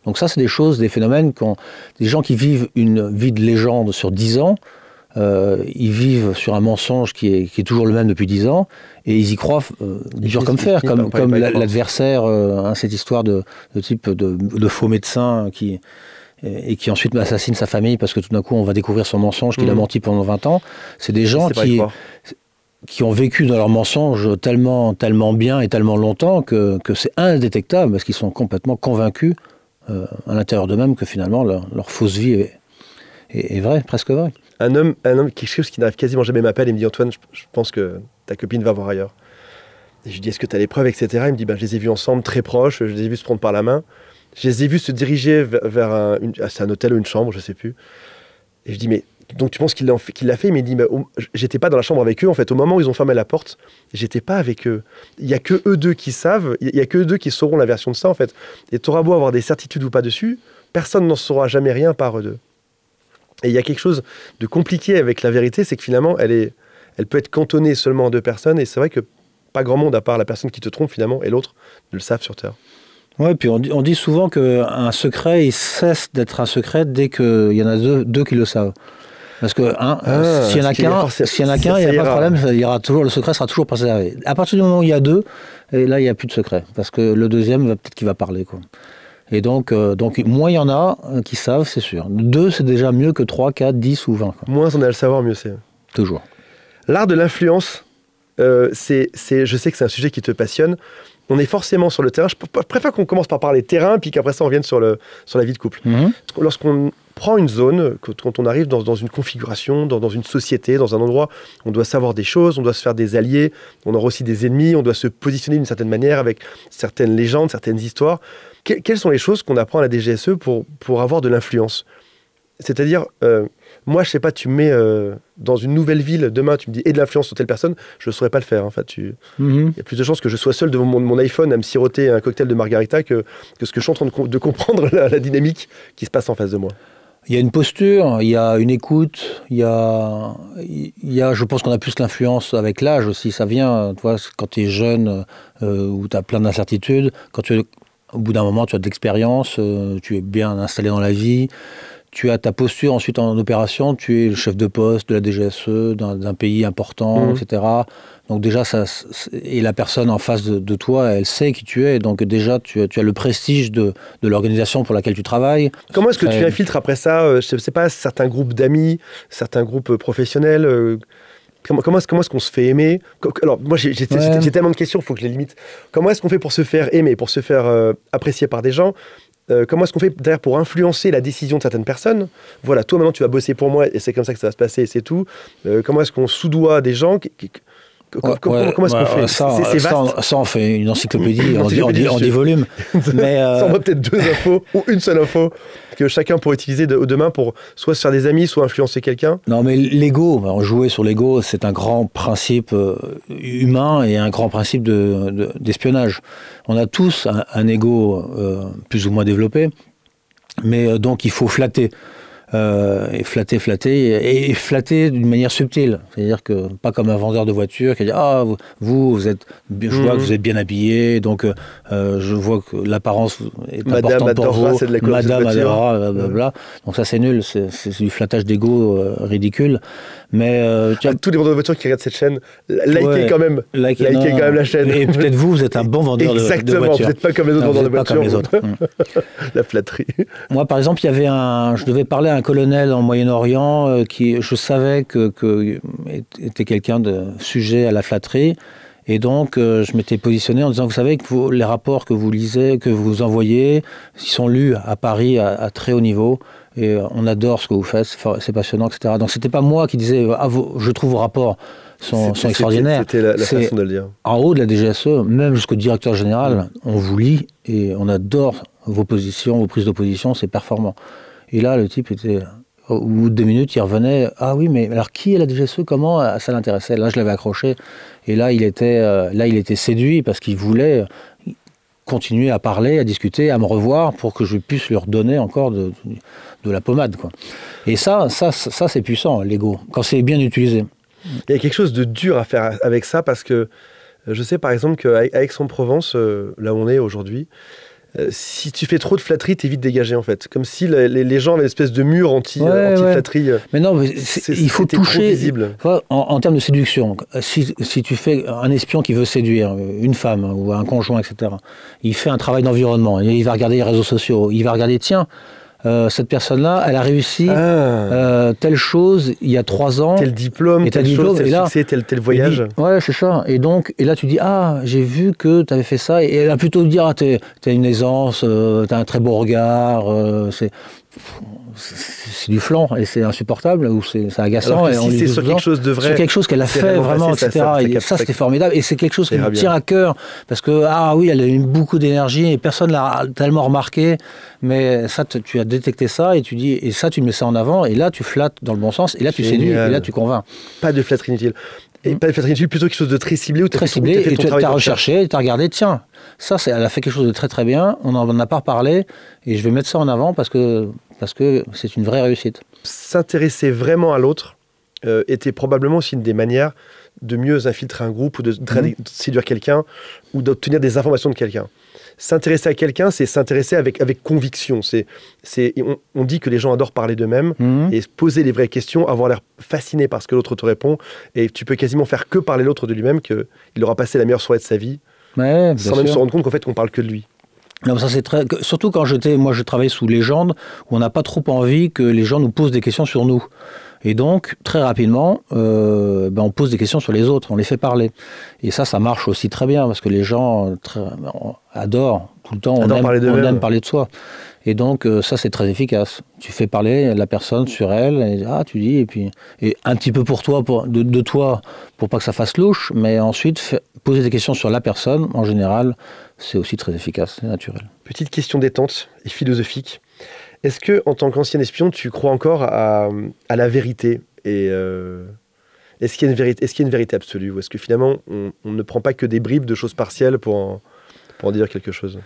Donc ça, c'est des choses, des phénomènes, quand des gens qui vivent une vie de légende sur 10 ans, ils vivent sur un mensonge qui est toujours le même depuis 10 ans, et ils y croient dur comme fer, comme l'adversaire, cette histoire de type de faux médecin qui ensuite assassine sa famille parce que tout d'un coup on va découvrir son mensonge qu'il a menti pendant 20 ans. C'est des gens qui ont vécu dans leur mensonge tellement bien et tellement longtemps que c'est indétectable parce qu'ils sont complètement convaincus à l'intérieur d'eux-mêmes que finalement leur fausse vie est vraie, presque vraie. Un homme, quelque chose qui n'arrive quasiment jamais m'appelle et me dit Antoine, je pense que ta copine va voir ailleurs. Et je lui dis est-ce que tu as les preuves, etc. Il me dit je les ai vus ensemble, très proches, je les ai vus se prendre par la main. Je les ai vus se diriger vers c'est un hôtel ou une chambre, je sais plus. Et je dis mais donc tu penses qu'il l'a fait? Mais il dit j'étais pas dans la chambre avec eux en fait. Au moment où ils ont fermé la porte, j'étais pas avec eux. Il y a que eux deux qui savent, il y a que eux deux qui sauront la version de ça en fait. Et tu auras beau avoir des certitudes ou pas dessus, personne n'en saura jamais rien par eux deux. Et il y a quelque chose de compliqué avec la vérité, c'est que finalement, elle peut être cantonnée seulement à 2 personnes, et c'est vrai que pas grand monde, à part la personne qui te trompe finalement, et l'autre, ne le savent sur Terre. Ouais, puis on dit souvent qu'un secret, il cesse d'être un secret dès qu'il y en a deux qui le savent. Parce que s'il y en a qu'un, il n'y a pas de problème, le secret sera toujours préservé. À partir du moment où il y a 2, et là, il n'y a plus de secret, parce que le deuxième, peut-être qu'il va parler, quoi. Et donc, moins il y en a qui savent, c'est sûr. 2, c'est déjà mieux que 3, 4, 10 ou 20. Quoi. Moins on a à le savoir, mieux c'est. Toujours. L'art de l'influence, je sais que c'est un sujet qui te passionne. On est forcément sur le terrain. Je préfère qu'on commence par parler terrain, puis qu'après ça, on vienne sur la vie de couple. Mm-hmm. Lorsqu'on prend une zone, quand on arrive dans une configuration, dans une société, dans un endroit, on doit savoir des choses, on doit se faire des alliés, on aura aussi des ennemis, on doit se positionner d'une certaine manière avec certaines légendes, certaines histoires. Quelles sont les choses qu'on apprend à la DGSE pour avoir de l'influence? C'est-à-dire, moi, je sais pas, tu me mets dans une nouvelle ville, demain, tu me dis, et de l'influence sur telle personne, je ne saurais pas le faire. En fait, il y a plus de chances que je sois seul devant mon iPhone à me siroter un cocktail de margarita que ce que je suis en train de comprendre la dynamique qui se passe en face de moi. Il y a une posture, il y a une écoute, il y a je pense qu'on a plus l'influence avec l'âge aussi. Ça vient, tu vois, quand tu es jeune, où tu as plein d'incertitudes, au bout d'un moment, tu as de l'expérience, tu es bien installé dans la vie, tu as ta posture ensuite en opération, tu es le chef de poste de la DGSE, d'un pays important, etc. Donc déjà, et la personne en face de toi, elle sait qui tu es, donc déjà, tu as le prestige de l'organisation pour laquelle tu travailles. Comment est-ce que tu infiltres après ça, je ne sais pas, certains groupes d'amis, certains groupes professionnels Comment est-ce qu'on se fait aimer? Alors, moi, j'ai tellement de questions, il faut que je les limite. Comment est-ce qu'on fait pour se faire aimer, pour se faire apprécier par des gens? Comment est-ce qu'on fait d'ailleurs pour influencer la décision de certaines personnes? Voilà, toi, maintenant, tu vas bosser pour moi et c'est comme ça que ça va se passer et c'est tout. Comment est-ce qu'on soudoie des gens Comment est-ce qu'on fait? C'est vaste. Ça, on fait une encyclopédie, on dit volume. Mais ça, on va peut-être 2 infos ou une seule info que chacun pourrait utiliser demain pour soit se faire des amis, soit influencer quelqu'un. Non, mais l'ego, jouer sur l'ego, c'est un grand principe humain et un grand principe d'espionnage. On a tous un ego plus ou moins développé, mais donc il faut flatter. Et flatter d'une manière subtile. C'est-à-dire que, pas comme un vendeur de voitures qui dit « Ah, vous êtes, je vois que vous êtes bien habillé, donc je vois que l'apparence est importante pour vous. Madame adorera, blablabla. » Donc ça, c'est nul. C'est du flattage d'ego ridicule. Mais tous les vendeurs de voitures qui regardent cette chaîne, likez quand même la chaîne. Et peut-être vous êtes un bon vendeur de voitures. Exactement, vous n'êtes pas comme les autres vendeurs de voitures. Pas comme les autres. La flatterie. Moi, par exemple, je devais parler à un colonel en Moyen-Orient qui, je savais que était quelqu'un de sujet à la flatterie. Et donc, je m'étais positionné en disant, vous savez que les rapports que vous lisez, que vous envoyez, ils sont lus à Paris à très haut niveau. Et on adore ce que vous faites, c'est passionnant, etc. Donc, c'était pas moi qui disais, je trouve vos rapports sont extraordinaires. C'était la façon de le dire. En haut de la DGSE, même jusqu'au directeur général, on vous lit et on adore vos positions, vos prises d'opposition, c'est performant. Et là, le type était... Au bout de 2 minutes, il revenait. Ah oui, mais alors qui est la DGSE? Comment ça l'intéressait? Là, je l'avais accroché. Et là, il était séduit parce qu'il voulait continuer à parler, à discuter, à me revoir pour que je puisse leur donner encore de la pommade, quoi. Et ça c'est puissant, l'ego, quand c'est bien utilisé. Il y a quelque chose de dur à faire avec ça parce que je sais par exemple qu'à Aix-en-Provence, là où on est aujourd'hui, si tu fais trop de flatterie, t'es vite dégagé en fait. Comme si les gens avaient une espèce de mur anti-flatterie. Mais non, mais il faut toucher. Trop visible. En termes de séduction, si tu fais un espion qui veut séduire une femme ou un conjoint, etc., il fait un travail d'environnement. Il va regarder les réseaux sociaux. Il va regarder, tiens, cette personne-là, elle a réussi telle chose il y a 3 ans. Tel diplôme, tel succès, tel voyage. Ouais, c'est ça. Et là, tu dis, j'ai vu que tu avais fait ça. Et elle a plutôt dire, t'as une aisance, t'as un très beau regard. C'est du flanc et c'est insupportable ou c'est agaçant. Alors que si c'est sur quelque chose de vrai, sur quelque chose qu'elle a fait vraiment, etc. Ça, c'était formidable et c'est quelque chose qui me tient à cœur parce que elle a eu beaucoup d'énergie et personne l'a tellement remarqué. Mais ça, tu as détecté ça et tu dis et ça, tu mets ça en avant et là, tu flattes dans le bon sens et là, tu séduis et là, tu convaincs. Pas de flatterie inutile. Et pas de flatterie inutile, plutôt quelque chose de très ciblé. Très ciblé, et tu as recherché, tu as regardé, tiens, ça, elle a fait quelque chose de très très bien, on n'en a pas reparlé, et je vais mettre ça en avant parce que c'est une vraie réussite. S'intéresser vraiment à l'autre était probablement aussi une des manières de mieux infiltrer un groupe, ou de séduire quelqu'un, ou d'obtenir des informations de quelqu'un. S'intéresser à quelqu'un, c'est s'intéresser avec conviction. On dit que les gens adorent parler d'eux-mêmes et poser les vraies questions, avoir l'air fasciné par ce que l'autre te répond. Et tu peux quasiment faire que parler l'autre de lui-même, qu'il aura passé la meilleure soirée de sa vie, sans même se rendre compte qu'en fait, on parle que de lui. Non, ça c'est surtout quand je travaillais sous Légende, où on n'a pas trop envie que les gens nous posent des questions sur nous. Et donc, très rapidement, on pose des questions sur les autres, on les fait parler. Et ça marche aussi très bien, parce que les gens adorent tout le temps, on aime parler de soi. Et donc, ça, c'est très efficace. Tu fais parler la personne sur elle, et tu dis, et un petit peu pour toi, de toi, pour pas que ça fasse louche, mais ensuite, poser des questions sur la personne, en général, c'est aussi très efficace, c'est naturel. Petite question détente et philosophique. Est-ce que, en tant qu'ancien espion, tu crois encore à la vérité et est-ce qu'il y a une vérité absolue, ou est-ce que finalement on ne prend pas que des bribes de choses partielles pour en dire quelque chose?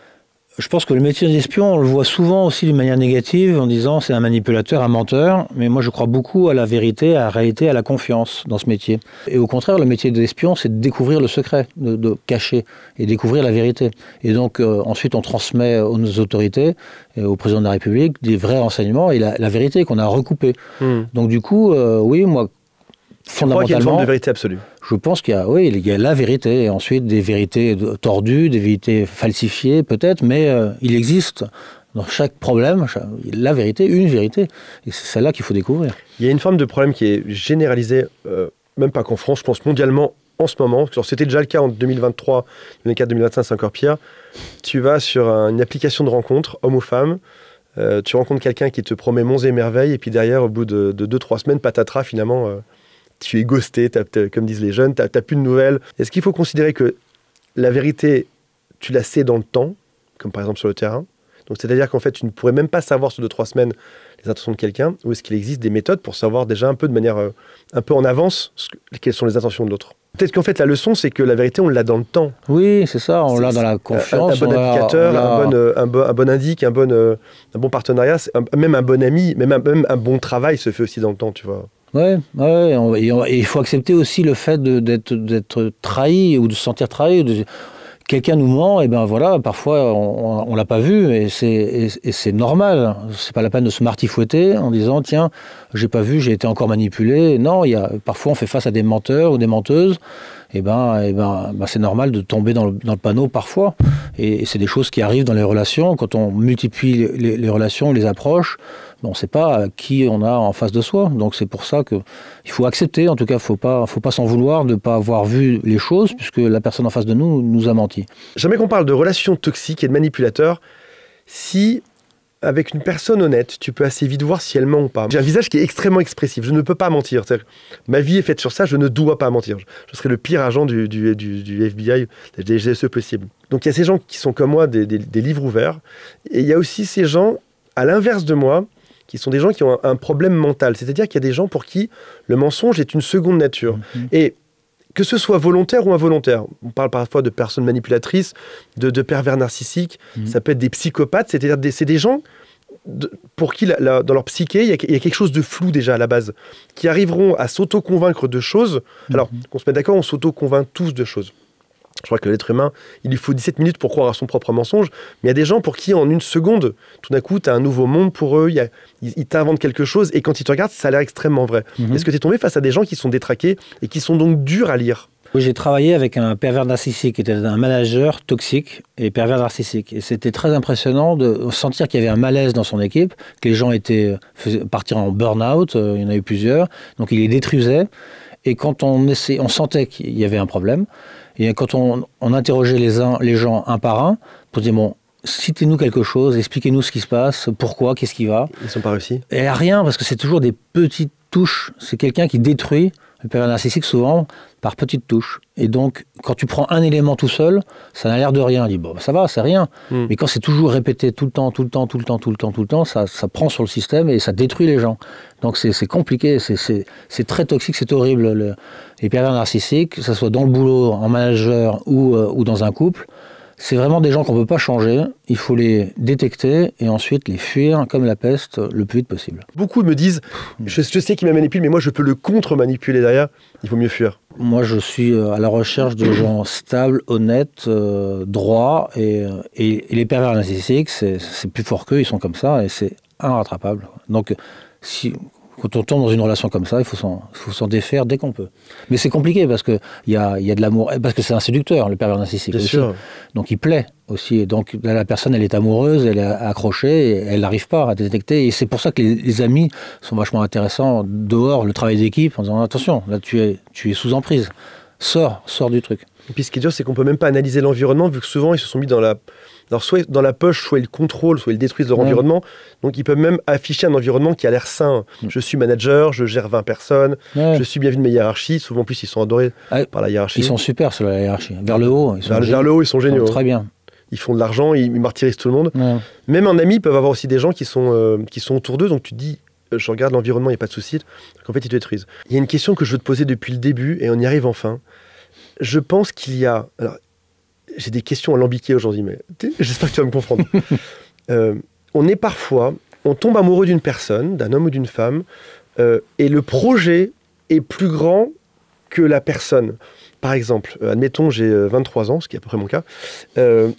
Je pense que le métier d'espion, on le voit souvent aussi d'une manière négative, en disant c'est un manipulateur, un menteur. Mais moi, je crois beaucoup à la vérité, à la réalité, à la confiance dans ce métier. Et au contraire, le métier d'espion, c'est de découvrir le secret, de cacher et découvrir la vérité. Et donc, ensuite, on transmet aux autorités, et au président de la République, des vrais renseignements et la vérité qu'on a recoupée. Donc, du coup, oui, moi, fondamentalement, qu'il y a une forme de vérité absolue. Je pense qu'il y a la vérité, et ensuite des vérités tordues, des vérités falsifiées peut-être, mais il existe dans chaque problème, la vérité, une vérité, et c'est celle-là qu'il faut découvrir. Il y a une forme de problème qui est généralisée, même pas qu'en France, je pense mondialement en ce moment. Alors, c'était déjà le cas en 2023, 2024, 2025, c'est encore pire. Tu vas sur une application de rencontre, homme ou femme, tu rencontres quelqu'un qui te promet monts et merveilles, et puis derrière, au bout de 2-3 semaines, patatras, finalement... tu es ghosté, comme disent les jeunes, tu n'as plus de nouvelles. Est-ce qu'il faut considérer que la vérité, tu la sais dans le temps, comme par exemple sur le terrain? Donc c'est-à-dire qu'en fait, tu ne pourrais même pas savoir sur 2-3 semaines les intentions de quelqu'un, ou est-ce qu'il existe des méthodes pour savoir déjà un peu de manière un peu en avance quelles sont les intentions de l'autre? Peut-être qu'en fait, la leçon, c'est que la vérité, on l'a dans le temps. Oui, c'est ça, on l'a dans la confiance. Un bon indicateur, un bon indique, un bon partenariat, même un bon ami, même un bon travail se fait aussi dans le temps, tu vois. Ouais, et il faut accepter aussi le fait d'être trahi ou de se sentir trahi. Quelqu'un nous ment, et ben voilà, parfois on l'a pas vu, et c'est normal. C'est pas la peine de se martifouetter en disant tiens, j'ai pas vu, j'ai été encore manipulé. Non, parfois on fait face à des menteurs ou des menteuses. Et c'est normal de tomber dans le panneau parfois. Et c'est des choses qui arrivent dans les relations. Quand on multiplie les relations, les approches, on ne sait pas qui on a en face de soi. Donc c'est pour ça qu'il faut accepter. En tout cas, faut pas s'en vouloir de ne pas avoir vu les choses, puisque la personne en face de nous a menti. Jamais qu'on parle de relations toxiques et de manipulateurs, si... avec une personne honnête, tu peux assez vite voir si elle ment ou pas. J'ai un visage qui est extrêmement expressif, je ne peux pas mentir. Ma vie est faite sur ça, je ne dois pas mentir. Je serais le pire agent du FBI, des GSE possible. Donc il y a ces gens qui sont comme moi, des livres ouverts, et il y a aussi ces gens, à l'inverse de moi, qui sont des gens qui ont un problème mental. C'est-à-dire qu'il y a des gens pour qui le mensonge est une seconde nature. Et que ce soit volontaire ou involontaire. On parle parfois de personnes manipulatrices, de pervers narcissiques, ça peut être des psychopathes, c'est-à-dire c'est des gens pour qui, dans leur psyché, il y a quelque chose de flou déjà à la base, qui arriveront à s'auto-convaincre de choses. Alors, qu'on se mette d'accord, on s'auto-convainc tous de choses. Je crois que l'être humain, il lui faut 17 minutes pour croire à son propre mensonge, mais il y a des gens pour qui, en une seconde, tout d'un coup, tu as un nouveau monde pour eux, ils t'inventent quelque chose, et quand ils te regardent, ça a l'air extrêmement vrai. Est-ce que tu es tombé face à des gens qui sont détraqués et qui sont donc durs à lire ? Oui, j'ai travaillé avec un pervers narcissique, qui était un manager toxique et pervers narcissique. Et c'était très impressionnant de sentir qu'il y avait un malaise dans son équipe, que les gens faisaient partir en burn-out, il y en a eu plusieurs, donc il les détruisait. Et quand on sentait qu'il y avait un problème, et quand on interrogeait les gens un par un, pour dire, bon, citez-nous quelque chose, expliquez-nous ce qui se passe, pourquoi, qu'est-ce qui va. Ils ne sont pas réussis. Et rien, parce que c'est toujours des petites touches. C'est quelqu'un qui détruit, le pervers narcissique souvent, par petites touches. Et donc, quand tu prends un élément tout seul, ça n'a l'air de rien. On dit, bon, ça va, c'est rien. Mais quand c'est toujours répété tout le temps, ça prend sur le système et ça détruit les gens. Donc, c'est compliqué, c'est très toxique, c'est horrible. Les pervers narcissiques, que ce soit dans le boulot, en manager ou dans un couple, c'est vraiment des gens qu'on ne peut pas changer. Il faut les détecter et ensuite les fuir comme la peste le plus vite possible. Beaucoup me disent, je sais qu'il me manipule, mais moi je peux le contre-manipuler derrière. Il vaut mieux fuir. Moi, je suis à la recherche de gens stables, honnêtes, droits. Et les pervers narcissiques, c'est plus fort qu'eux, ils sont comme ça et c'est irrattrapable. Donc, quand on tombe dans une relation comme ça, il faut s'en défaire dès qu'on peut. Mais c'est compliqué parce qu'il y a de l'amour, parce que c'est un séducteur, le pervers narcissique. Bien aussi. sûr. Donc il plaît aussi. Et donc là, la personne, elle est amoureuse, elle est accrochée, et elle n'arrive pas à détecter. Et c'est pour ça que les amis sont vachement intéressants dehors, le travail d'équipe, en disant attention, là tu es sous emprise. Sors du truc. Et puis ce qui est dur, c'est qu'on ne peut même pas analyser l'environnement, vu que souvent ils se sont mis soit dans la poche, soit ils le contrôlent, soit ils détruisent leur environnement. Donc ils peuvent même afficher un environnement qui a l'air sain. Je suis manager, je gère 20 personnes, je suis bien vu de mes hiérarchies. Souvent, en plus, ils sont adorés par la hiérarchie. Ils sont super sur la hiérarchie. Vers le haut, vers le haut, ils sont géniaux. Très bien. Ils font de l'argent, ils martyrisent tout le monde. Même en ami, ils peuvent avoir aussi des gens qui sont autour d'eux. Donc tu te dis, je regarde l'environnement, il n'y a pas de souci. Donc en fait, ils te détruisent. Il y a une question que je veux te poser depuis le début, et on y arrive enfin. Je pense qu'il y a... Alors, j'ai des questions alambiquées aujourd'hui, mais j'espère que tu vas me comprendre. On tombe amoureux d'une personne, d'un homme ou d'une femme, et le projet est plus grand que la personne. Par exemple, admettons, j'ai 23 ans, ce qui est à peu près mon cas.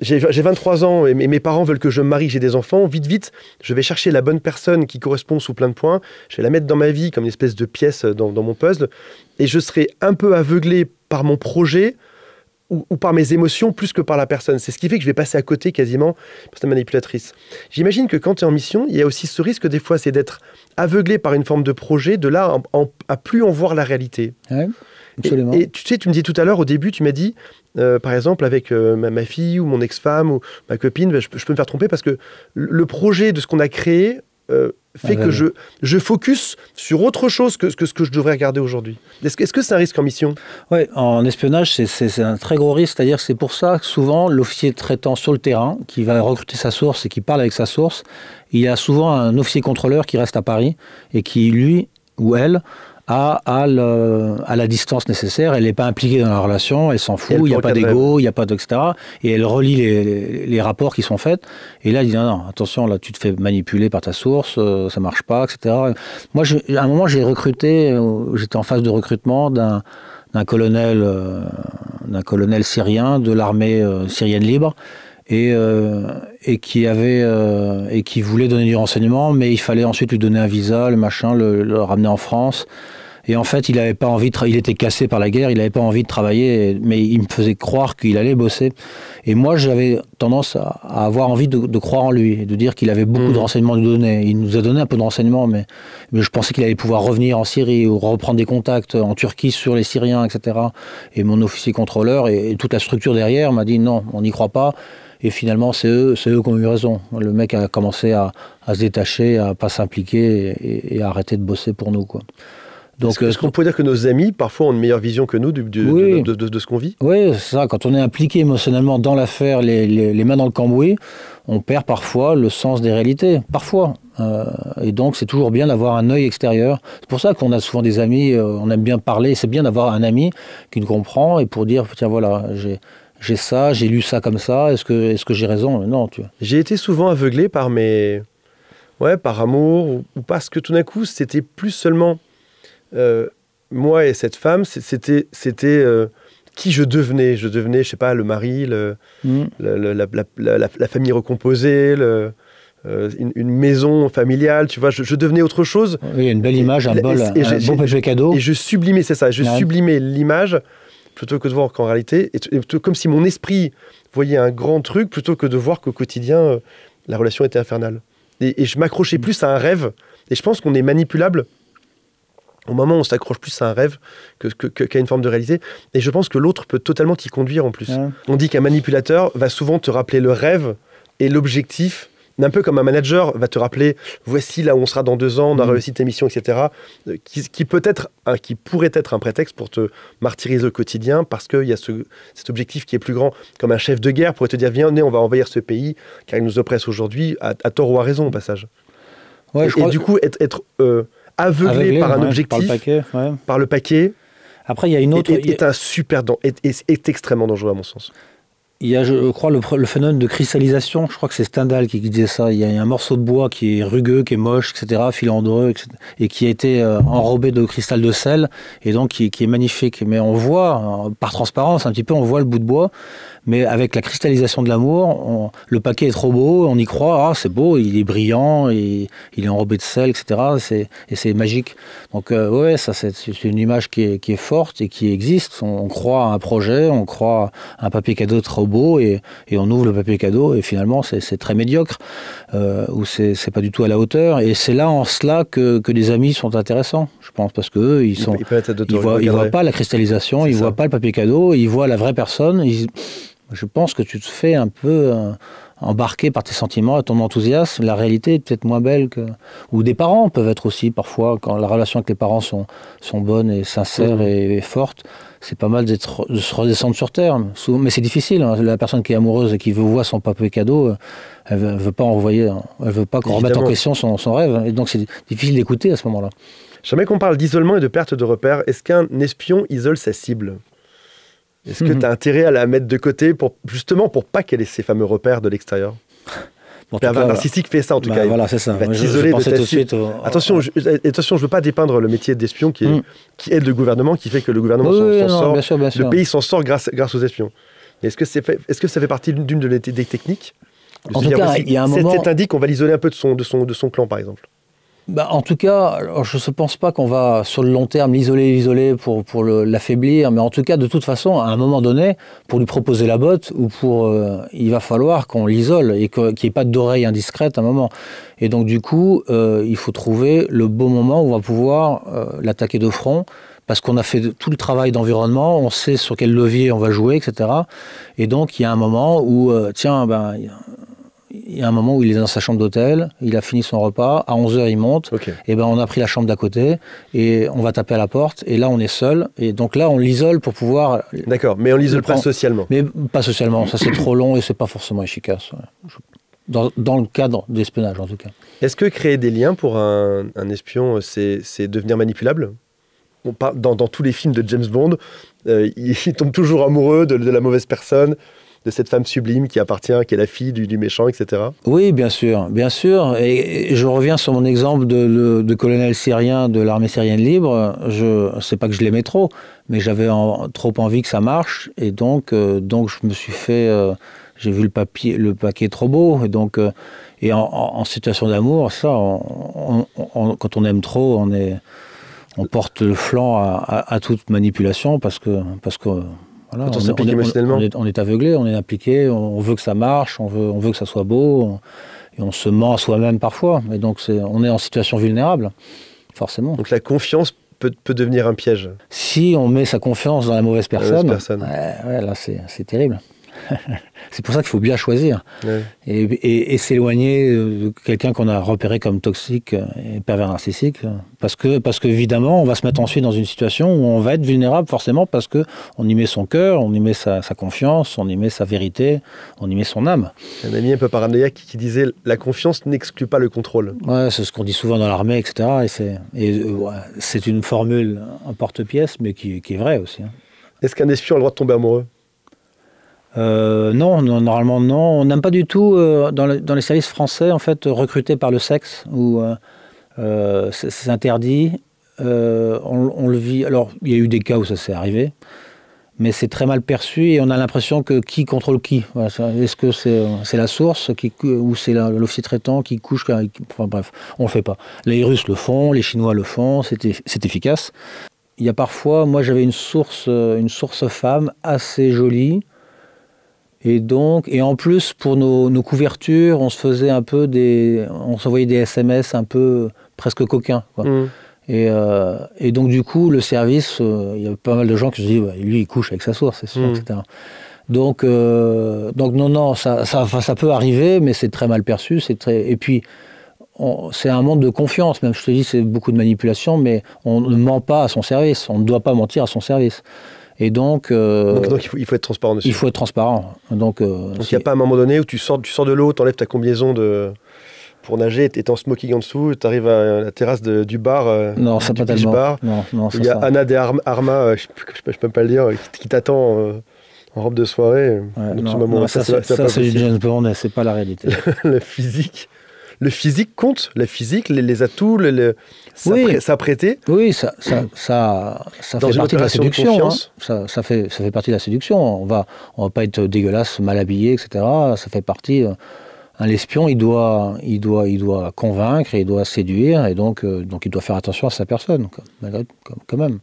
J'ai 23 ans et mes parents veulent que je me marie, j'ai des enfants. Vite, je vais chercher la bonne personne qui correspond sous plein de points. Je vais la mettre dans ma vie comme une espèce de pièce dans mon puzzle. Et je serai un peu aveuglé par mon projet ou par mes émotions plus que par la personne. C'est ce qui fait que je vais passer à côté quasiment parce que manipulatrice. J'imagine que quand tu es en mission, il y a aussi ce risque des fois, c'est d'être aveuglé par une forme de projet, de là à plus en voir la réalité. Ouais, absolument. Et tu sais, tu me dis tout à l'heure, au début, tu m'as dit, par exemple, avec ma fille ou mon ex-femme ou ma copine, je peux me faire tromper parce que le projet de ce qu'on a créé fait que je focus sur autre chose que ce que je devrais regarder aujourd'hui. Est-ce que c'est un risque en mission ? Oui, en espionnage, c'est un très gros risque. C'est-à-dire que c'est pour ça que souvent, l'officier traitant sur le terrain, qui va recruter sa source et qui parle avec sa source, il y a souvent un officier contrôleur qui reste à Paris et qui, lui ou elle, à la distance nécessaire. Elle n'est pas impliquée dans la relation, elle s'en fout, il n'y a pas d'ego, il n'y a pas etc. Et elle relie les rapports qui sont faits. Et là, elle dit non, attention, là, tu te fais manipuler par ta source, ça ne marche pas, etc. Moi, à un moment, j'ai recruté, j'étais en phase de recrutement d'un colonel syrien de l'armée syrienne libre. Et qui voulait donner du renseignement, mais il fallait ensuite lui donner un visa, le ramener en France. Et en fait, il avait pas envie il était cassé par la guerre, il n'avait pas envie de travailler, mais il me faisait croire qu'il allait bosser. Et moi, j'avais tendance à avoir envie de croire en lui, et de dire qu'il avait beaucoup de renseignements à nous donner. Il nous a donné un peu de renseignements, mais je pensais qu'il allait pouvoir revenir en Syrie ou reprendre des contacts en Turquie sur les Syriens, etc. Et mon officier contrôleur et toute la structure derrière m'a dit non, on n'y croit pas. Et finalement, c'est eux qui ont eu raison. Le mec a commencé à se détacher, à ne pas s'impliquer et à arrêter de bosser pour nous, quoi. Donc, est-ce qu'on peut dire que nos amis, parfois, ont une meilleure vision que nous de ce qu'on vit ? Oui, c'est ça. Quand on est impliqué émotionnellement dans l'affaire, les mains dans le cambouis, on perd parfois le sens des réalités. Parfois. Et donc, c'est toujours bien d'avoir un œil extérieur. C'est pour ça qu'on a souvent des amis, on aime bien parler. C'est bien d'avoir un ami qui nous comprend et pour dire, tiens, voilà, j'ai ça, j'ai lu ça comme ça, est-ce que j'ai raison? Non, tu vois. J'ai été souvent aveuglé par par amour, ou parce que tout d'un coup, c'était plus seulement moi et cette femme, c'était qui je devenais. Je devenais, je sais pas, le mari, la famille recomposée, une maison familiale, tu vois, je devenais autre chose. Oui, une belle image, un beau papier cadeau. Et je sublimais, c'est ça, sublimais l'image plutôt que de voir qu'en réalité, comme si mon esprit voyait un grand truc plutôt que de voir qu'au quotidien, la relation était infernale. Et je m'accrochais plus à un rêve, et je pense qu'on est manipulable au moment où on s'accroche plus à un rêve qu'à une forme de réalité. Et je pense que l'autre peut totalement t'y conduire en plus. Ouais. On dit qu'un manipulateur va souvent te rappeler le rêve et l'objectif, un peu comme un manager va te rappeler, voici là où on sera dans 2 ans, on a réussi ta mission, etc. Qui pourrait être un prétexte pour te martyriser au quotidien parce qu'il y a cet objectif qui est plus grand. Comme un chef de guerre pourrait te dire, viens, on va envahir ce pays car il nous oppresse aujourd'hui, à tort ou à raison au passage. Ouais, et du coup, être aveuglé par un objectif, par le paquet. Après, il y a une autre... est extrêmement dangereux à mon sens. Il y a, je crois, le phénomène de cristallisation. Je crois que c'est Stendhal qui disait ça. Il y a un morceau de bois qui est rugueux, qui est moche, etc., filandreux, etc., et qui a été enrobé de cristal de sel, et donc qui est magnifique. Mais on voit, par transparence, un petit peu, on voit le bout de bois. Mais avec la cristallisation de l'amour, le paquet est trop beau, on y croit, c'est beau, il est brillant, il est enrobé de sel, etc. Et c'est magique. Donc ça c'est une image qui est forte et qui existe. On croit à un projet, on croit à un papier cadeau trop beau et on ouvre le papier cadeau et finalement c'est très médiocre ou c'est pas du tout à la hauteur. Et c'est là en cela que les amis sont intéressants, je pense, parce que ils voient pas la cristallisation, ils voient pas le papier cadeau, ils voient la vraie personne. Je pense que tu te fais un peu embarquer par tes sentiments et ton enthousiasme. La réalité est peut-être moins belle que... Ou des parents peuvent être aussi, parfois, quand la relation avec les parents sont bonnes et sincères et fortes, c'est pas mal de se redescendre sur terre. Mais c'est difficile. Hein. La personne qui est amoureuse et qui voir son papier cadeau, elle veut pas envoyer, elle veut pas qu'on remette en question son rêve. Et donc c'est difficile d'écouter à ce moment-là. Jamais qu'on parle d'isolement et de perte de repères, est-ce qu'un espion isole sa cible ? Est-ce que tu as intérêt à la mettre de côté pour pas qu'elle ait ces fameux repères de l'extérieur? Un narcissique fait ça en tout cas. Voilà, c'est ça. Il va t'isoler de ta cible. Attention, je ne veux pas dépeindre le métier d'espion qui aide le gouvernement, qui fait que le gouvernement s'en sort. Bien sûr. Le pays s'en sort grâce aux espions. Est-ce que ça fait partie d'une des techniques? En tout cas, il y a un moment... Cet indique qu'on va l'isoler un peu de son clan, par exemple. En tout cas, je ne pense pas qu'on va, sur le long terme, l'isoler pour l'affaiblir. Mais en tout cas, de toute façon, à un moment donné, pour lui proposer la botte, il va falloir qu'on l'isole et qu'il n'y ait pas d'oreille indiscrète à un moment. Et donc, du coup, il faut trouver le bon moment où on va pouvoir l'attaquer de front. Parce qu'on a fait tout le travail d'environnement, on sait sur quel levier on va jouer, etc. Et donc, il y a un moment où, il y a un moment où il est dans sa chambre d'hôtel, il a fini son repas, à 11h il monte, et on a pris la chambre d'à côté, et on va taper à la porte, et là on est seul, et donc là on l'isole pour pouvoir... D'accord, mais on l'isole pas socialement. Mais pas socialement, ça c'est trop long et c'est pas forcément efficace. Dans le cadre d'espionnage en tout cas. Est-ce que créer des liens pour un espion, c'est devenir manipulable ? Dans tous les films de James Bond, il tombe toujours amoureux de la mauvaise personne, de cette femme sublime qui est la fille du méchant, etc. Oui, bien sûr. Et je reviens sur mon exemple de colonel syrien de l'armée syrienne libre. C'est pas que je l'aimais trop, mais j'avais trop envie que ça marche. Et donc je me suis fait... j'ai vu le paquet trop beau. Et donc, en situation d'amour, ça, quand on aime trop, on porte le flanc à toute manipulation parce que voilà, on est aveuglé, on est impliqué, on veut que ça marche, on veut que ça soit beau, et on se ment à soi-même parfois. Et donc on est en situation vulnérable, forcément. Donc la confiance peut devenir un piège. Si on met sa confiance dans la mauvaise personne, là c'est terrible. C'est pour ça qu'il faut bien choisir. Ouais. Et s'éloigner de quelqu'un qu'on a repéré comme toxique et pervers narcissique. Parce que évidemment, on va se mettre ensuite dans une situation où on va être vulnérable forcément parce qu'on y met son cœur, on y met sa confiance, on y met sa vérité, on y met son âme. Un ami un peu paranoïaque qui disait « la confiance n'exclut pas le contrôle ». Ouais, c'est ce qu'on dit souvent dans l'armée, etc. C'est une formule en porte-pièce, mais qui est vraie aussi. Hein. Est-ce qu'un espion a le droit de tomber amoureux ? Non, normalement non. On n'aime pas du tout, dans les services français, en fait, recruter par le sexe, où c'est interdit. On le vit. Alors, il y a eu des cas où ça s'est arrivé, mais c'est très mal perçu et on a l'impression que qui contrôle qui. Voilà, est-ce que c'est la source ou c'est l'officier traitant qui couche enfin, bref, on le fait pas. Les Russes le font, les Chinois le font, c'est efficace. Il y a parfois, moi j'avais une source femme assez jolie. Et en plus, pour nos couvertures, on se faisait on s'envoyait des SMS un peu presque coquins, quoi. Mmh. Et donc du coup, le service, il y a pas mal de gens qui se disent, lui, il couche avec sa source, c'est sûr, etc. Donc non, ça peut arriver, mais c'est très mal perçu, et puis c'est un monde de confiance, même je te dis, c'est beaucoup de manipulation, mais on ne ment pas à son service, on ne doit pas mentir à son service. Et donc il faut être transparent dessus. Il faut être transparent. Donc il n'y a pas un moment donné où tu sors de l'eau, tu enlèves ta combinaison pour nager, tu es en smoking en dessous, tu arrives à la terrasse du bar. Non, ça pas tellement. Bar, non, il y a Anna de Armas, je ne peux pas le dire, qui t'attend en robe de soirée. Ouais, ça c'est du James Bond, c'est pas la réalité. Le physique compte, les atouts, s'apprêter. Oui, ça fait partie de la séduction. Hein. Ça fait partie de la séduction. On va pas être dégueulasse, mal habillé, etc. Ça fait partie. L'espion, il doit convaincre, il doit séduire, et donc il doit faire attention à sa personne, quand même.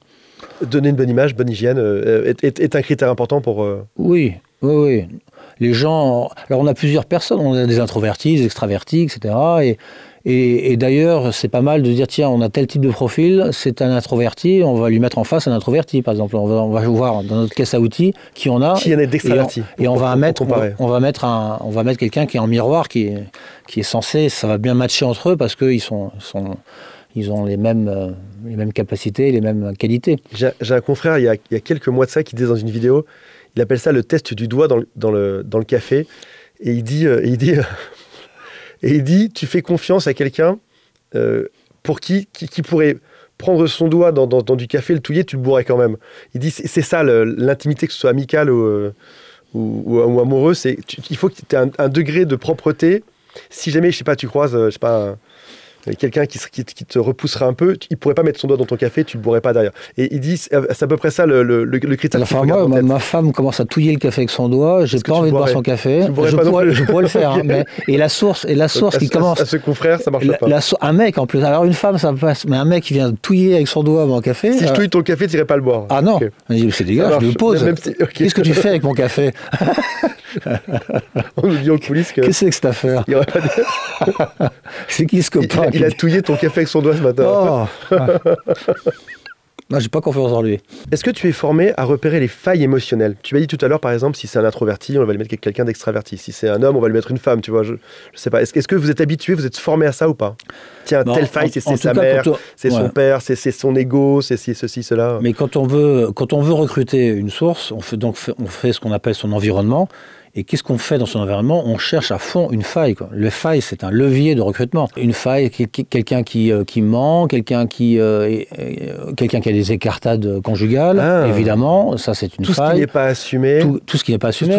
Donner une bonne image, bonne hygiène est un critère important pour. Oui. Les gens... Alors, on a plusieurs personnes. On a des introvertis, des extravertis, etc. Et d'ailleurs, c'est pas mal de dire, tiens, on a tel type de profil, c'est un introverti, on va lui mettre en face un introverti, par exemple. On va voir dans notre caisse à outils qui on a. Qui en est d'extraverti. Et on va mettre quelqu'un qui est en miroir, qui est censé... Ça va bien matcher entre eux parce qu'ils ils ont les mêmes capacités, les mêmes qualités. J'ai un confrère, il y a quelques mois de ça, qui disait dans une vidéo, il appelle ça le test du doigt dans le café. Et il dit, tu fais confiance à quelqu'un pour qui pourrait prendre son doigt dans du café, le touiller, tu le bourrais quand même. Il dit, c'est ça l'intimité, que ce soit amicale ou amoureux, il faut que tu aies un degré de propreté. Si jamais, je sais pas, tu croises, quelqu'un qui te repousserait un peu, il pourrait pas mettre son doigt dans ton café, tu le bourrais pas derrière. Et il dit, c'est à peu près ça le critère. Enfin, moi, ma femme commence à touiller le café avec son doigt, j'ai pas envie de boire son café. Je pourrais le faire, hein, et la source qui commence. À ce confrère, ça marche pas. Un mec en plus. Alors une femme, ça passe, mais un mec qui vient touiller avec son doigt mon café. Si je touille ton café, tu irais pas le boire. Ah non, okay. C'est dégueulasse, je le pose. Qu'est-ce que tu fais avec mon café? On nous dit en coulisses que. Qu'est-ce que c'est cette affaire? Il y aurait pas de... C'est qui ce copain? Il a touillé ton café avec son doigt ce matin. Oh. Non, j'ai pas confiance en lui. Est-ce que tu es formé à repérer les failles émotionnelles? Tu m'as dit tout à l'heure, par exemple, si c'est un introverti, on va lui mettre quelqu'un d'extraverti. Si c'est un homme, on va lui mettre une femme, tu vois. Je sais pas. Est-ce que vous êtes habitué, vous êtes formé à ça ou pas? Tiens, telle faille, c'est sa mère, c'est son père, c'est son ego, c'est ceci, cela. Mais quand on veut recruter une source, on fait ce qu'on appelle son environnement. Et qu'est-ce qu'on fait dans son environnement? On cherche à fond une faille, quoi. Le faille, c'est un levier de recrutement. Une faille, quelqu'un qui ment, quelqu'un qui a des écartades conjugales, évidemment, ça c'est une faille. Tout ce qui n'est pas assumé. Tout ce qui n'est pas assumé.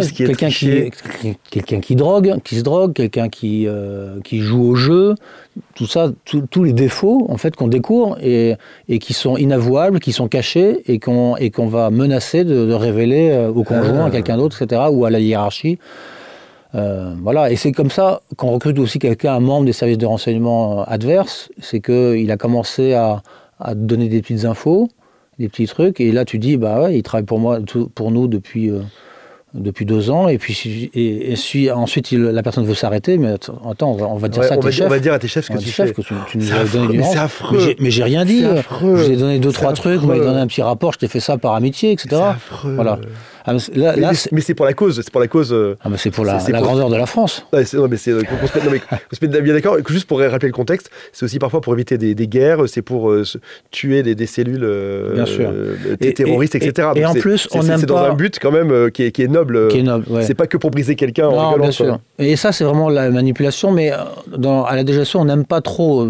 Quelqu'un qui se drogue, quelqu'un qui joue au jeu. Tout ça, tous les défauts en fait qu'on découvre et qui sont inavouables, qui sont cachés et qu'on va menacer de révéler au conjoint, à quelqu'un d'autre, etc., ou à la hiérarchie. Voilà, et c'est comme ça qu'on recrute aussi quelqu'un, un membre des services de renseignement adverses, c'est qu'il a commencé à donner des petites infos, des petits trucs, et là tu dis, bah ouais, il travaille pour nous depuis 2 ans, et puis ensuite la personne veut s'arrêter, mais attends, on va dire ça à tes chefs. On va dire à tes chefs que tu nous as donné du mais c'est affreux. Mais j'ai rien dit. Je vous ai donné 2-3 trucs, vous m'avez donné un petit rapport, je t'ai fait ça par amitié, etc. C'est affreux. Voilà. Ah, mais c'est pour la cause. C'est pour la cause. C'est pour la grandeur de la France. Ouais, on se met bien d'accord. Juste pour rappeler le contexte, c'est aussi parfois pour éviter des guerres, c'est pour tuer des cellules terroristes, etc. Et en plus, on n'aime pas... C'est dans un but quand même qui est noble. Qui est noble, ouais. C'est pas que pour briser quelqu'un en rigolant. Bien sûr. Et ça, c'est vraiment la manipulation, mais à la DGSE, on n'aime pas trop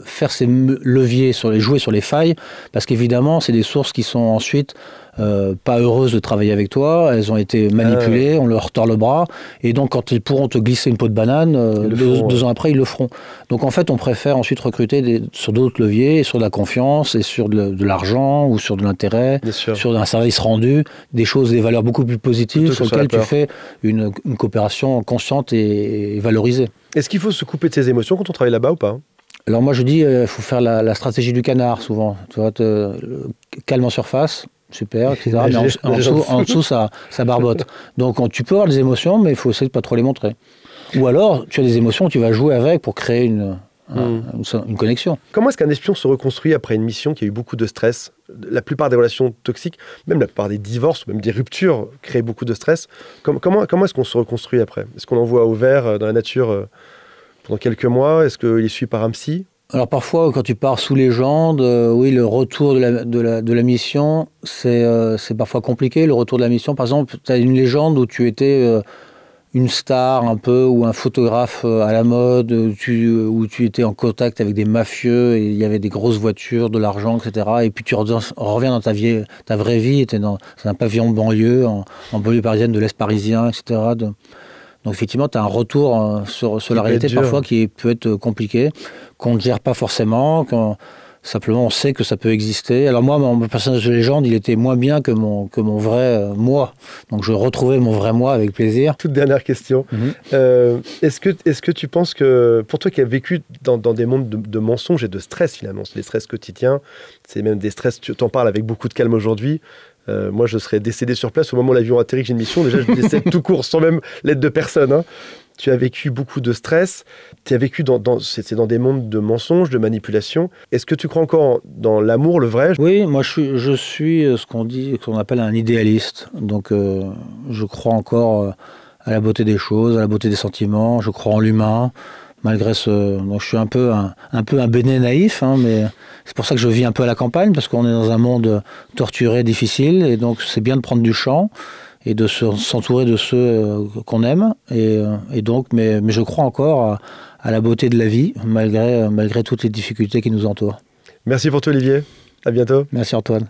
faire ces leviers, jouer sur les failles, parce qu'évidemment, c'est des sources qui sont ensuite pas heureuses de travailler avec toi, elles ont été manipulées, on leur tord le bras, et donc quand ils pourront te glisser une peau de banane, deux ans après, ils le feront. Donc en fait, on préfère ensuite recruter sur d'autres leviers, sur de la confiance, et sur de l'argent, ou sur de l'intérêt, sur un service rendu, des valeurs beaucoup plus positives, sur lesquelles tu fais une coopération consciente et valorisée. Est-ce qu'il faut se couper de ses émotions quand on travaille là-bas ou pas ? Alors moi je dis, il faut faire la stratégie du canard souvent, tu vois, calme en surface, super, etc. Mais en dessous ça barbote. Donc tu peux avoir des émotions, mais il faut essayer de pas trop les montrer. Ou alors tu as des émotions, tu vas jouer avec pour créer une connexion. Comment est-ce qu'un espion se reconstruit après une mission qui a eu beaucoup de stress ? La plupart des relations toxiques, même la plupart des divorces, même des ruptures, créent beaucoup de stress. Comment est-ce qu'on se reconstruit après ? Est-ce qu'on l'envoie au vert dans la nature pendant quelques mois ? Est-ce qu'il est suivi par un psy ? Alors parfois, quand tu pars sous légende, oui, le retour de la mission, c'est parfois compliqué. Le retour de la mission, par exemple, tu as une légende où tu étais une star un peu, ou un photographe à la mode, où tu étais en contact avec des mafieux, et il y avait des grosses voitures, de l'argent, etc. Et puis tu reviens dans ta vraie vie, tu es dans un pavillon de banlieue, en banlieue parisienne, de l'Est parisien, etc. Donc effectivement, tu as un retour sur la réalité parfois qui peut être compliqué, qu'on ne gère pas forcément, simplement on sait que ça peut exister. Alors moi, mon personnage de légende, il était moins bien que mon vrai moi. Donc je retrouvais mon vrai moi avec plaisir. Toute dernière question. Est-ce que tu penses que, pour toi qui as vécu dans des mondes de mensonges et de stress finalement, c'est des stress quotidiens, c'est même des stress, tu t'en parles avec beaucoup de calme aujourd'hui, moi, je serais décédé sur place au moment où l'avion atterrit, que j'ai une mission. Déjà, je décède tout court, sans même l'aide de personne. Hein. Tu as vécu beaucoup de stress. Tu as vécu dans des mondes de mensonges, de manipulation. Est-ce que tu crois encore dans l'amour, le vrai ? Oui, moi, je suis ce qu'on appelle un idéaliste. Donc, je crois encore à la beauté des choses, à la beauté des sentiments. Je crois en l'humain. Malgré donc je suis un peu un béné naïf, hein, mais c'est pour ça que je vis un peu à la campagne, parce qu'on est dans un monde torturé, difficile, et donc c'est bien de prendre du champ et de s'entourer de ceux qu'on aime, et donc, mais je crois encore à la beauté de la vie, malgré toutes les difficultés qui nous entourent. Merci pour tout, Olivier. À bientôt. Merci, Antoine.